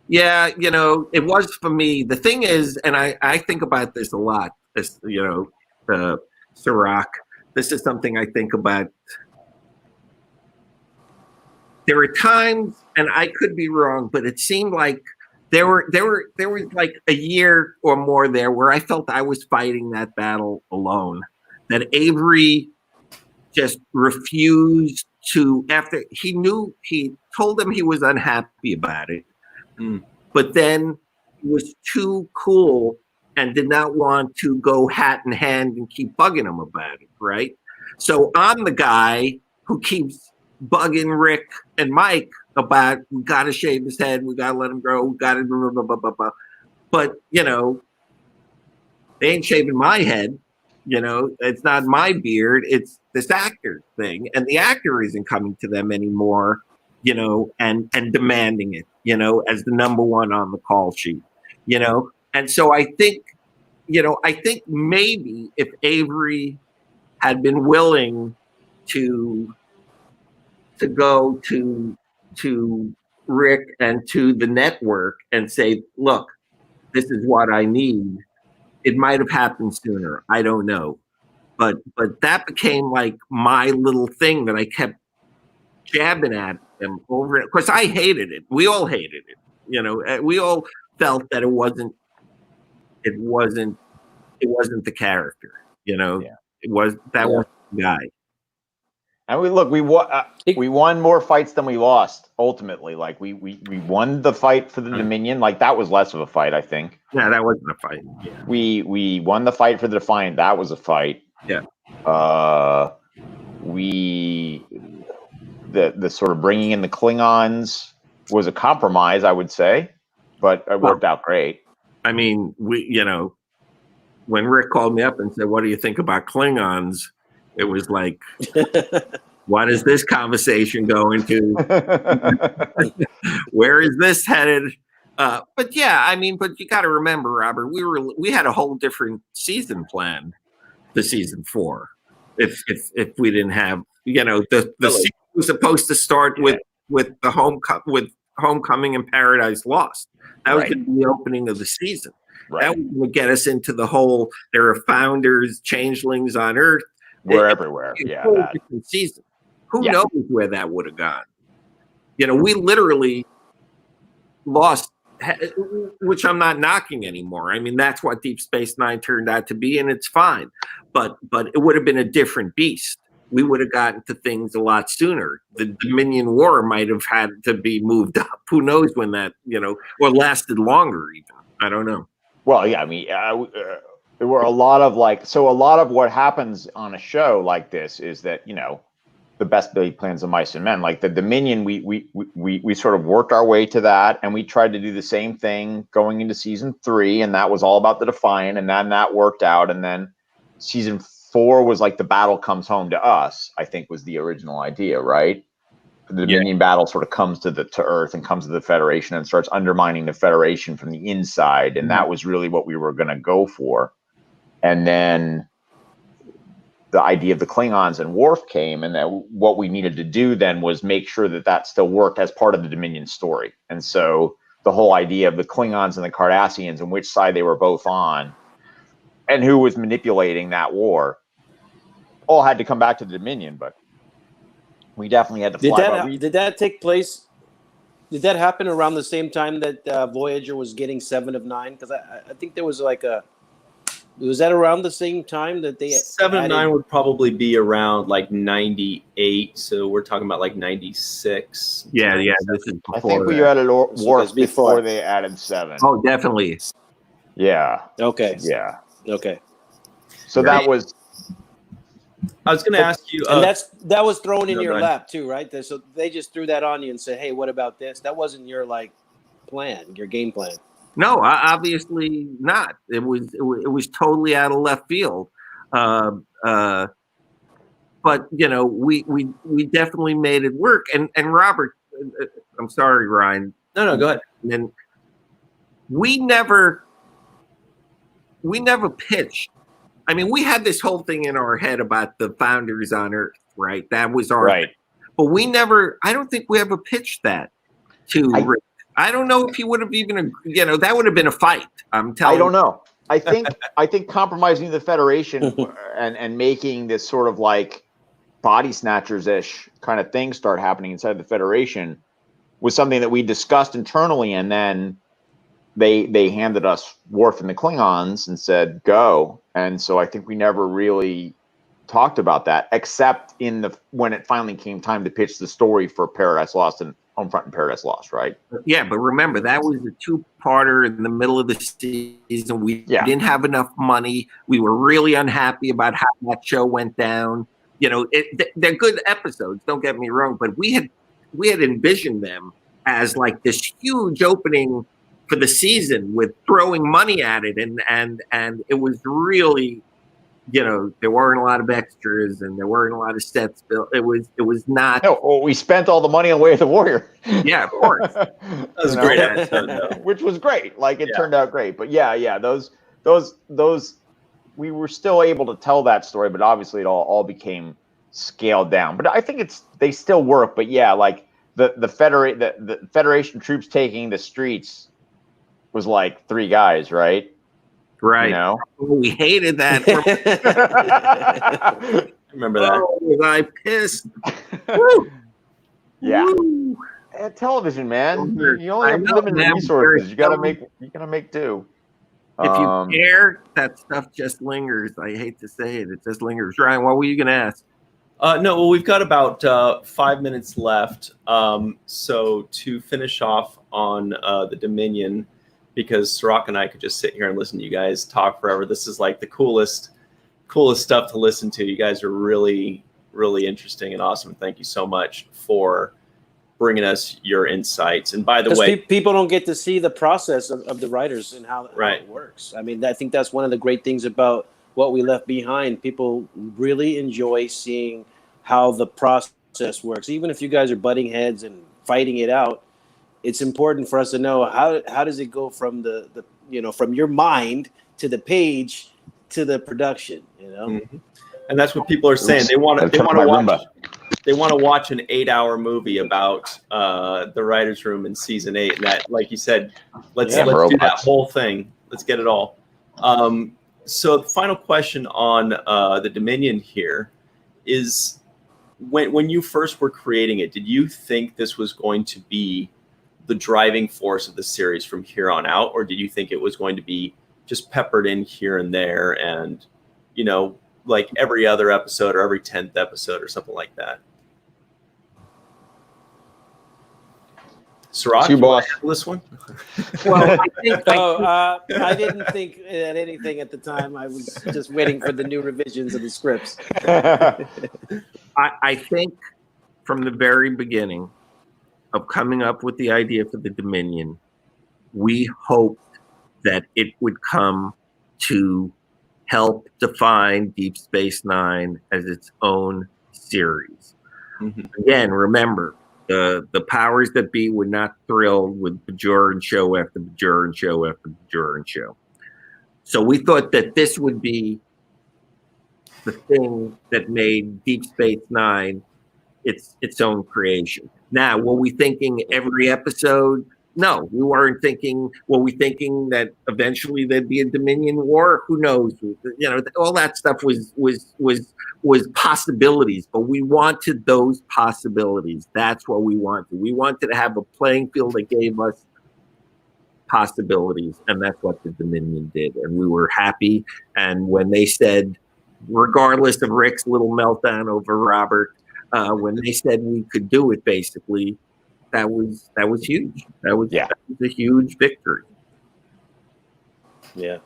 Yeah, you know, it was for me. The thing is, and I think about this a lot. This, you know, Sirach. This is something I think about. There were times, and I could be wrong, but it seemed like there was like a year or more there where I felt I was fighting that battle alone. That Avery just refused to, after he told him he was unhappy about it, but then he was too cool and did not want to go hat in hand and keep bugging him about it, right? So I'm the guy who keeps bugging Rick and Mike about, we got to shave his head, we got to let him grow, we got to blah, blah, blah, blah, blah. But, you know, they ain't shaving my head. You know, it's not my beard, it's this actor thing. And the actor isn't coming to them anymore, you know, and demanding it, you know, as the number one on the call sheet, you know. And so I think maybe if Avery had been willing to go to Rick and to the network and say, look, this is what I need. It might have happened sooner. I don't know. But that became like my little thing that I kept jabbing at them over it. Of course, I hated it. We all hated it. You know, we all felt that it wasn't the character. You know, it was wasn't the guy. And we won more fights than we lost. Ultimately, like we won the fight for the Dominion. Like that was less of a fight, I think. Yeah, that wasn't a fight. Yeah. We won the fight for the Defiant. That was a fight. Yeah. The sort of bringing in the Klingons was a compromise, I would say, but it worked out great. I mean, when Rick called me up and said, "What do you think about Klingons?" It was like, what is this conversation going to? Where is this headed? But yeah, I mean, but you got to remember, Robert, we had a whole different season planned for season 4. If we didn't have, the season was supposed to start with the Homecoming and Paradise Lost. That was going to be the opening of the season. Right. That was going to get us into the whole. There are founders, changelings on Earth. We're everywhere. Yeah. Different season. Who knows where that would have gone? We literally lost, which I'm not knocking anymore. I mean, that's what Deep Space Nine turned out to be, and it's fine. But it would have been a different beast. We would have gotten to things a lot sooner. The Dominion War might have had to be moved up. Who knows when that, or lasted longer even. I don't know. Well, yeah, I mean, there were a lot of what happens on a show like this is that, the best laid plans of mice and men, like the Dominion, we sort of worked our way to that, and we tried to do the same thing going into season 3, and that was all about the Defiant, and then that worked out, and then season 4 was like the battle comes home to us, I think was the original idea, right? The Dominion battle sort of comes to Earth and comes to the Federation and starts undermining the Federation from the inside, and that was really what we were going to go for. And then the idea of the Klingons and Worf came, and that what we needed to do then was make sure that still worked as part of the Dominion story. And so the whole idea of the Klingons and the Cardassians and which side they were both on and who was manipulating that war all had to come back to the Dominion, but we definitely had to fly. Did that take place? Did that happen around the same time that Voyager was getting 7 of 9? Because I think there was was that around the same time that they 7 of 9 would probably be around like 98. So we're talking about like 96. Yeah. This is I think we added Worf before they added 7. Oh, definitely. Yeah. Okay. Yeah. Okay. So that was. I was going to ask you, and that was thrown in your lap too, right? So they just threw that on you and said, "Hey, what about this?" That wasn't your plan, your game plan. No, obviously not. It was totally out of left field. But we definitely made it work. And Robert, I'm sorry, Ryan. No, go ahead. And then we never pitched. I mean, we had this whole thing in our head about the founders on Earth, right? That was our thing. But I don't think we ever pitched that to Rick. I don't know if he would have even, that would have been a fight. I'm telling you. I don't know. I think compromising the Federation and making this sort of like body snatchers-ish kind of thing start happening inside the Federation was something that we discussed internally, and then they handed us Worf and the Klingons and said, go. And so I think we never really talked about that, except when it finally came time to pitch the story for Paradise Lost and Homefront and Paradise Lost, right? Yeah, but remember, that was a 2-parter in the middle of the season. We didn't have enough money. We were really unhappy about how that show went down. They're good episodes, don't get me wrong, but we had envisioned them as like this huge opening for the season with throwing money at it, and it was really, there weren't a lot of extras and there weren't a lot of sets built. It was not. No, we spent all the money on Way of the Warrior. Yeah, of course. That was a great episode, which was great. Like it turned out great. But yeah, those we were still able to tell that story, but obviously it all became scaled down. But I think they still work. But yeah, like the Federation troops taking the streets was like 3 guys, right? Right. You know? We hated that. Remember that? Oh, was I pissed? Woo! Yeah. Woo! Television, man. You only I have know, limited man. resources. You gotta make do. If you care, that stuff just lingers. I hate to say it. It just lingers. Ryan, what were you going to ask? No, well, we've got about 5 minutes left. So to finish off on the Dominion, because Sirach and I could just sit here and listen to you guys talk forever. This is like the coolest stuff to listen to. You guys are really, really interesting and awesome. Thank you so much for bringing us your insights. And by the way, people don't get to see the process of the writers and how right. it works. I mean, I think that's one of the great things about what we left behind. People really enjoy seeing how the process works. Even if you guys are butting heads and fighting it out, it's important for us to know how does it go from the from your mind to the page to the production, you know? Mm-hmm. And that's what people are saying. They want to watch an 8-hour movie about the writer's room in season 8. And that, like you said, let's do that whole thing. Let's get it all. So the final question on the Dominion here is, when you first were creating it, did you think this was going to be the driving force of the series from here on out? Or did you think it was going to be just peppered in here and there and, like every other episode or every 10th episode or something like that? Sirach, you want to handle this one? Well, I didn't think at anything at the time. I was just waiting for the new revisions of the scripts. I think from the very beginning of coming up with the idea for the Dominion, we hoped that it would come to help define Deep Space Nine as its own series. Mm-hmm. Again, remember, the powers that be were not thrilled with Bajoran show after Bajoran show after Bajoran show. So we thought that this would be the thing that made Deep Space Nine its own creation. Now, were we thinking every episode? No, we weren't thinking. Were we thinking that eventually there'd be a Dominion War? Who knows? All that stuff was possibilities, but we wanted those possibilities. That's what we wanted. We wanted to have a playing field that gave us possibilities, and that's what the Dominion did. And we were happy. And when they said, regardless of Rick's little meltdown over Robert, when they said we could do it, basically, that was huge. That was a huge victory. Yeah.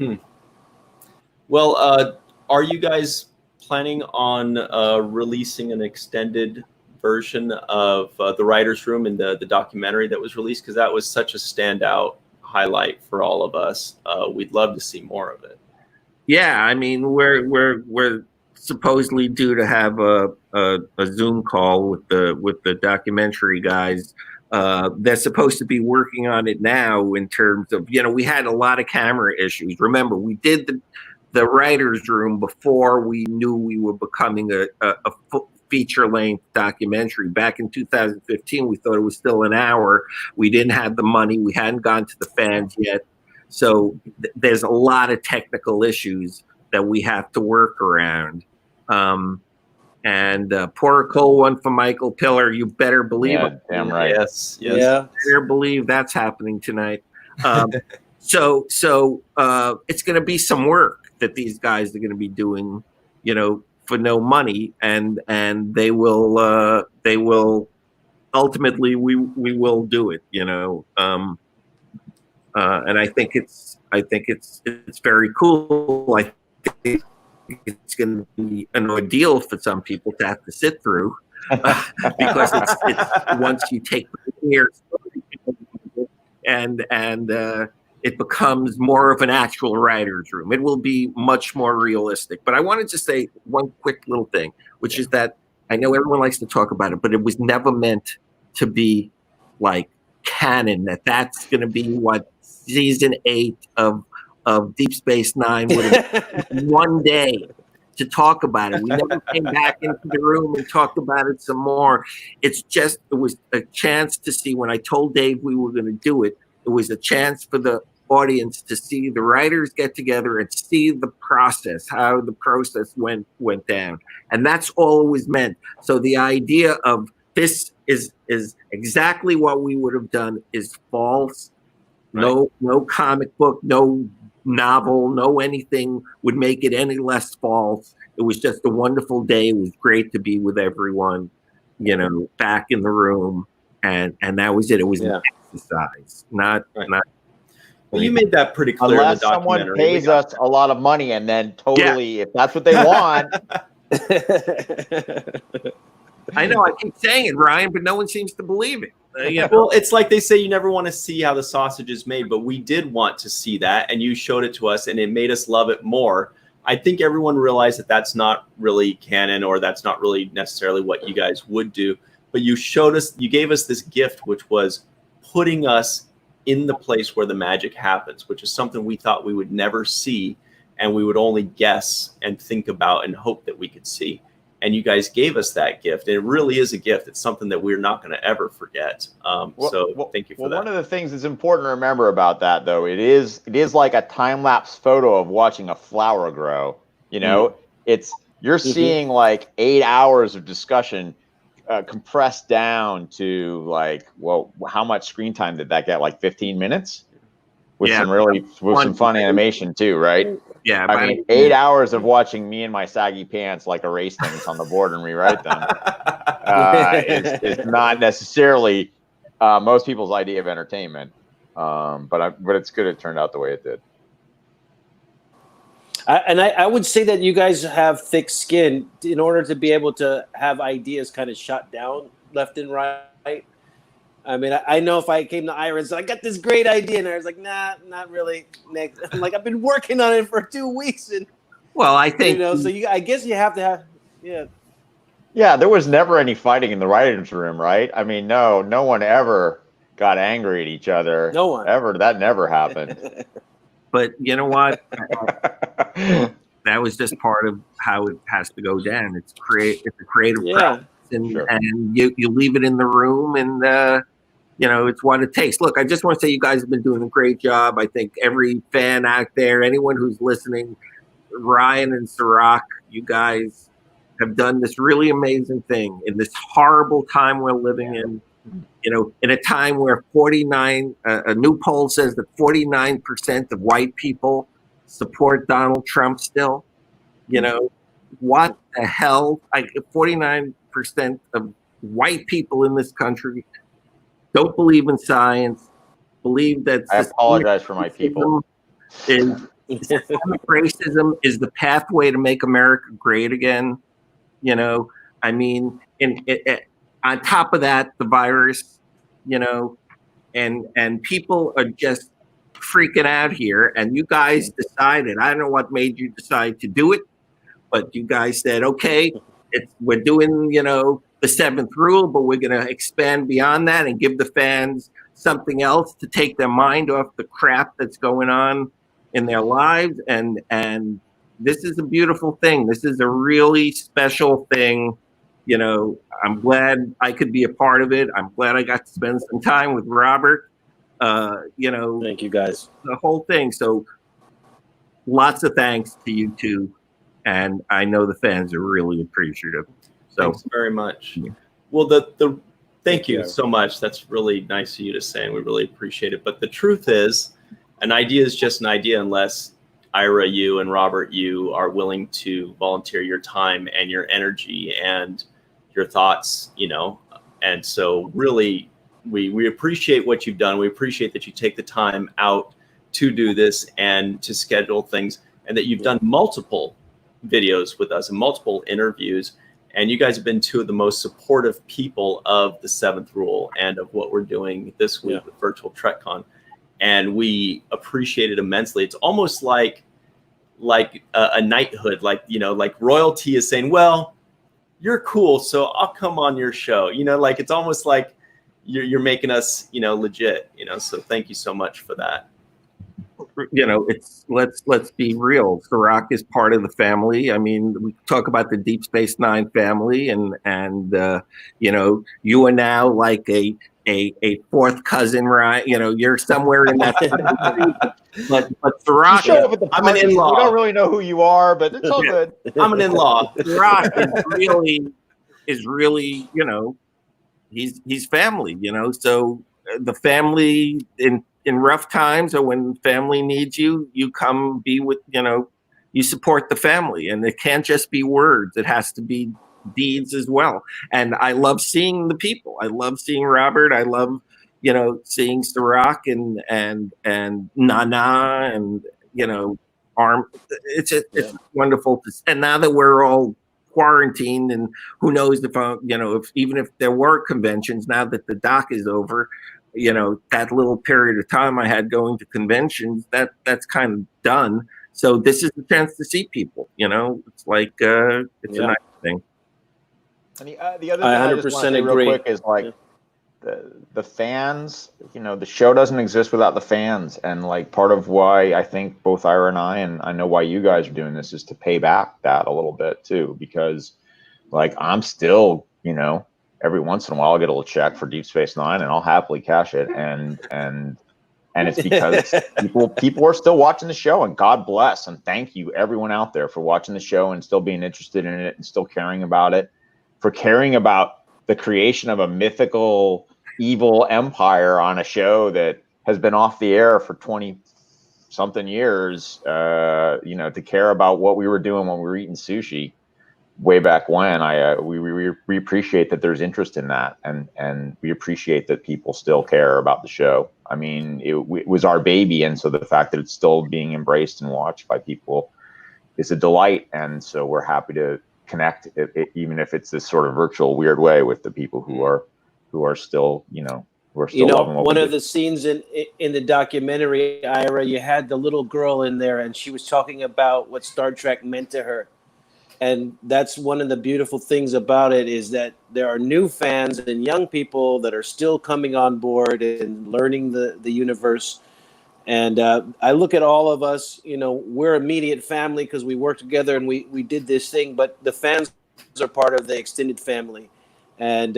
Well, are you guys planning on releasing an extended version of the writer's room in the documentary that was released? Because that was such a standout highlight for all of us. We'd love to see more of it. Yeah, I mean, we're supposedly due to have a Zoom call with the documentary guys. They're supposed to be working on it now in terms of, we had a lot of camera issues. Remember, we did the writer's room before we knew we were becoming a feature-length documentary. Back in 2015, we thought it was still an hour. We didn't have the money. We hadn't gone to the fans yet. So there's a lot of technical issues that we have to work around. And pour a cold one for Michael Pillar. You better believe it. Damn right. Yes. Yeah. Better believe that's happening tonight. So it's going to be some work that these guys are going to be doing, for no money, and they will ultimately we will do it, and I think it's very cool. I think it's going to be an ordeal for some people to have to sit through because it's once you take the years and it becomes more of an actual writer's room. It will be much more realistic. But I wanted to say one quick little thing, which is that I know everyone likes to talk about it, but it was never meant to be like canon, that's going to be what season 8 of Deep Space Nine would have one day. to talk about it. We never came back into the room and talked about it some more. It was a chance to see, when I told Dave we were going to do it, it was a chance for the audience to see the writers get together and see the process, how the process went down. And that's all it was meant. So the idea of this is exactly what we would have done is false. Right. No comic book, no novel, no anything would make it any less false. It was just a wonderful day. It was great to be with everyone, back in the room, and that was it. It was an exercise, not. Well, you made that pretty clear. Unless in the documentary. someone pays us a lot of money, and then totally, if that's what they want. I know I keep saying it, Ryan, but no one seems to believe it. Well, it's like they say you never want to see how the sausage is made, but we did want to see that, and you showed it to us, and it made us love it more. I think everyone realized that that's not really canon, or that's not really necessarily what you guys would do, but you gave us this gift, which was putting us in the place where the magic happens, which is something we thought we would never see, and we would only guess and think about and hope that we could see. And you guys gave us that gift. And it really is a gift. It's something that we're not going to ever forget. So thank you for that. One of the things that's important to remember about that, though, it is like a time-lapse photo of watching a flower grow. You're seeing like 8 hours of discussion compressed down to like, well, how much screen time did that get? Like 15 minutes? With some fun animation too, right? Yeah, I mean, 8 hours of watching me and my saggy pants like erase things on the board and rewrite them is not necessarily most people's idea of entertainment. But it's good it turned out the way it did. I would say that you guys have thick skin in order to be able to have ideas kind of shot down left and right. I mean, I know if I came to Ira and said, I got this great idea, and I was like, nah, not really. I'm like, I've been working on it for 2 weeks. And well, I think, so I guess you have to have, Yeah, there was never any fighting in the writers' room, right? I mean, no one ever got angry at each other. No one. Ever. That never happened. But you know what? That was just part of how it has to go down. It's a creative process, and you leave it in the room, and it's what it takes. Look, I just want to say you guys have been doing a great job. I think every fan out there, anyone who's listening, Ryan and Sirach, you guys have done this really amazing thing in this horrible time we're living in. In a time where a new poll says that 49% of white people support Donald Trump still. What the hell? 49% of white people in this country don't believe in science, believe that I apologize for my people. Racism is the pathway to make America great again. I mean, on top of that, the virus, and people are just freaking out here. And you guys decided, I don't know what made you decide to do it, but you guys said, okay, we're doing, the seventh rule, but we're going to expand beyond that and give the fans something else to take their mind off the crap that's going on in their lives. And this is a beautiful thing. This is a really special thing. I'm glad I could be a part of it. I'm glad I got to spend some time with Robert. Thank you guys. The whole thing. So lots of thanks to you two. And I know the fans are really appreciative. So thanks very much. Well, thank you so much. That's really nice of you to say, and we really appreciate it. But the truth is, an idea is just an idea unless Ira, you, and Robert, you are willing to volunteer your time and your energy and your thoughts, And so really, we appreciate what you've done. We appreciate that you take the time out to do this and to schedule things, and that you've done multiple videos with us and multiple interviews. And you guys have been two of the most supportive people of the seventh rule and of what we're doing this week with Virtual Trek Con. And we appreciate it immensely. It's almost like a knighthood, like royalty is saying, well, you're cool, so I'll come on your show. It's almost like you're making us, legit, So thank you so much for that. you know, it's let's be real. Serac is part of the family. I mean, we talk about the Deep Space Nine family, and you know, you are now like a fourth cousin, right? You know, you're somewhere in that. but Serac, show up at the I'm an parties, in-law. we don't really know who you are, but it's all good. I'm an in-law. Serac is really, you know, he's family, you know. So the family in rough times, or when family needs you, you come be with, you know, you support the family, and it can't just be words. It has to be deeds as well. And I love seeing the people. I love seeing Robert. I love, you know, seeing Serac and Nana and, you know, Arm. It's wonderful. And now that we're all quarantined, and who knows if you know, if even if there were conventions, now that the doc is over, you know, that little period of time I had going to conventions, that's kind of done. So this is a chance to see people, you know. It's like it's a nice thing. And the other thing I just want to say real quick is like the fans, you know, the show doesn't exist without the fans. And like part of why I think both Ira and I know why you guys are doing this, is to pay back that a little bit too, because like I'm still, you know, every once in a while I'll get a little check for Deep Space Nine and I'll happily cash it. And it's because people are still watching the show, and God bless and thank you everyone out there for watching the show and still being interested in it and still caring about it, for caring about the creation of a mythical evil empire on a show that has been off the air for 20 something years, you know, to care about what we were doing when we were eating sushi way back when. We appreciate that there's interest in that, and we appreciate that people still care about the show. I mean, it was our baby, and so the fact that it's still being embraced and watched by people is a delight, and so we're happy to connect, even if it's this sort of virtual weird way, with the people who are still, you know, who are still loving what one we of do. the scenes in the documentary, Ira, you had the little girl in there, and she was talking about what Star Trek meant to her. And that's one of the beautiful things about it, is that there are new fans and young people that are still coming on board and learning the universe. And I look at all of us, you know, we're immediate family because we work together and we did this thing, but the fans are part of the extended family. And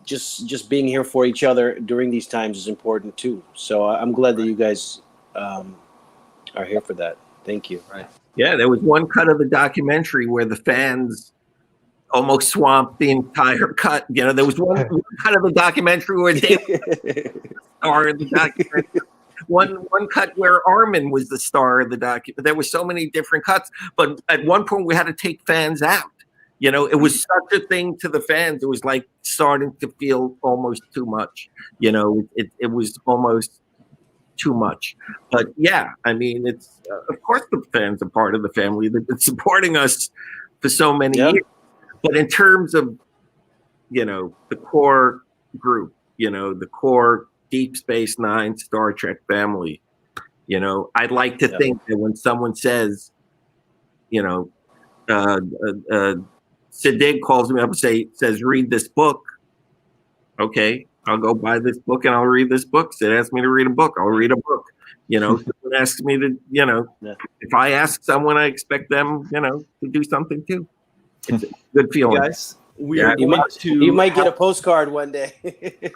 just being here for each other during these times is important too. So I'm glad that you guys are here for that. Thank you. Right. Yeah, there was one cut of the documentary where the fans almost swamped the entire cut. You know, there was one cut of the documentary where they star of the documentary. One cut where Armin was the star of the documentary. There were so many different cuts, but at one point we had to take fans out. You know, it was such a thing to the fans. It was like starting to feel almost too much. You know, it was almost too much. But yeah, I mean, it's of course the fans are part of the family. They've been supporting us for so many years. But in terms of, you know, the core group, you know, the core Deep Space Nine Star Trek family, you know, I'd like to think that when someone says, you know, Siddig calls me up and says, read this book. Okay, I'll go buy this book and I'll read this book. Sid asked me to read a book, I'll read a book. You know, someone asks me to, you know, if I ask someone, I expect them, you know, to do something too. It's a good feeling. Guys, you might get a postcard one day.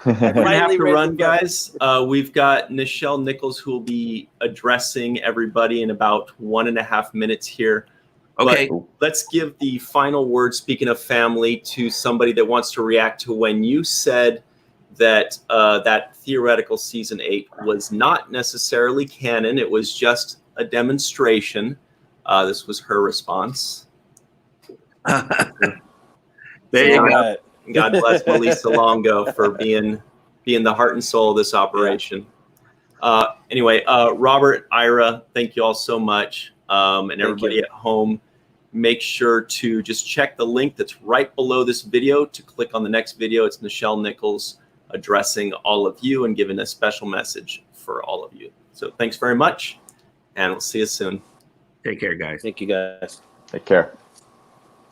We're gonna have to run, guys. We've got Nichelle Nichols, who will be addressing everybody in about 1.5 minutes here. Okay. But let's give the final word, speaking of family, to somebody that wants to react to when you said that that theoretical season 8 was not necessarily canon. It was just a demonstration. This was her response. There you go. God bless Melissa Longo for being the heart and soul of this operation. Anyway, Robert, Ira, thank you all so much. And everybody at home, make sure to just check the link that's right below this video to click on the next video. It's Nichelle Nichols addressing all of you and giving a special message for all of you. So thanks very much, and we'll see you soon. Take care, guys. Thank you, guys. Take care.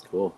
Cool.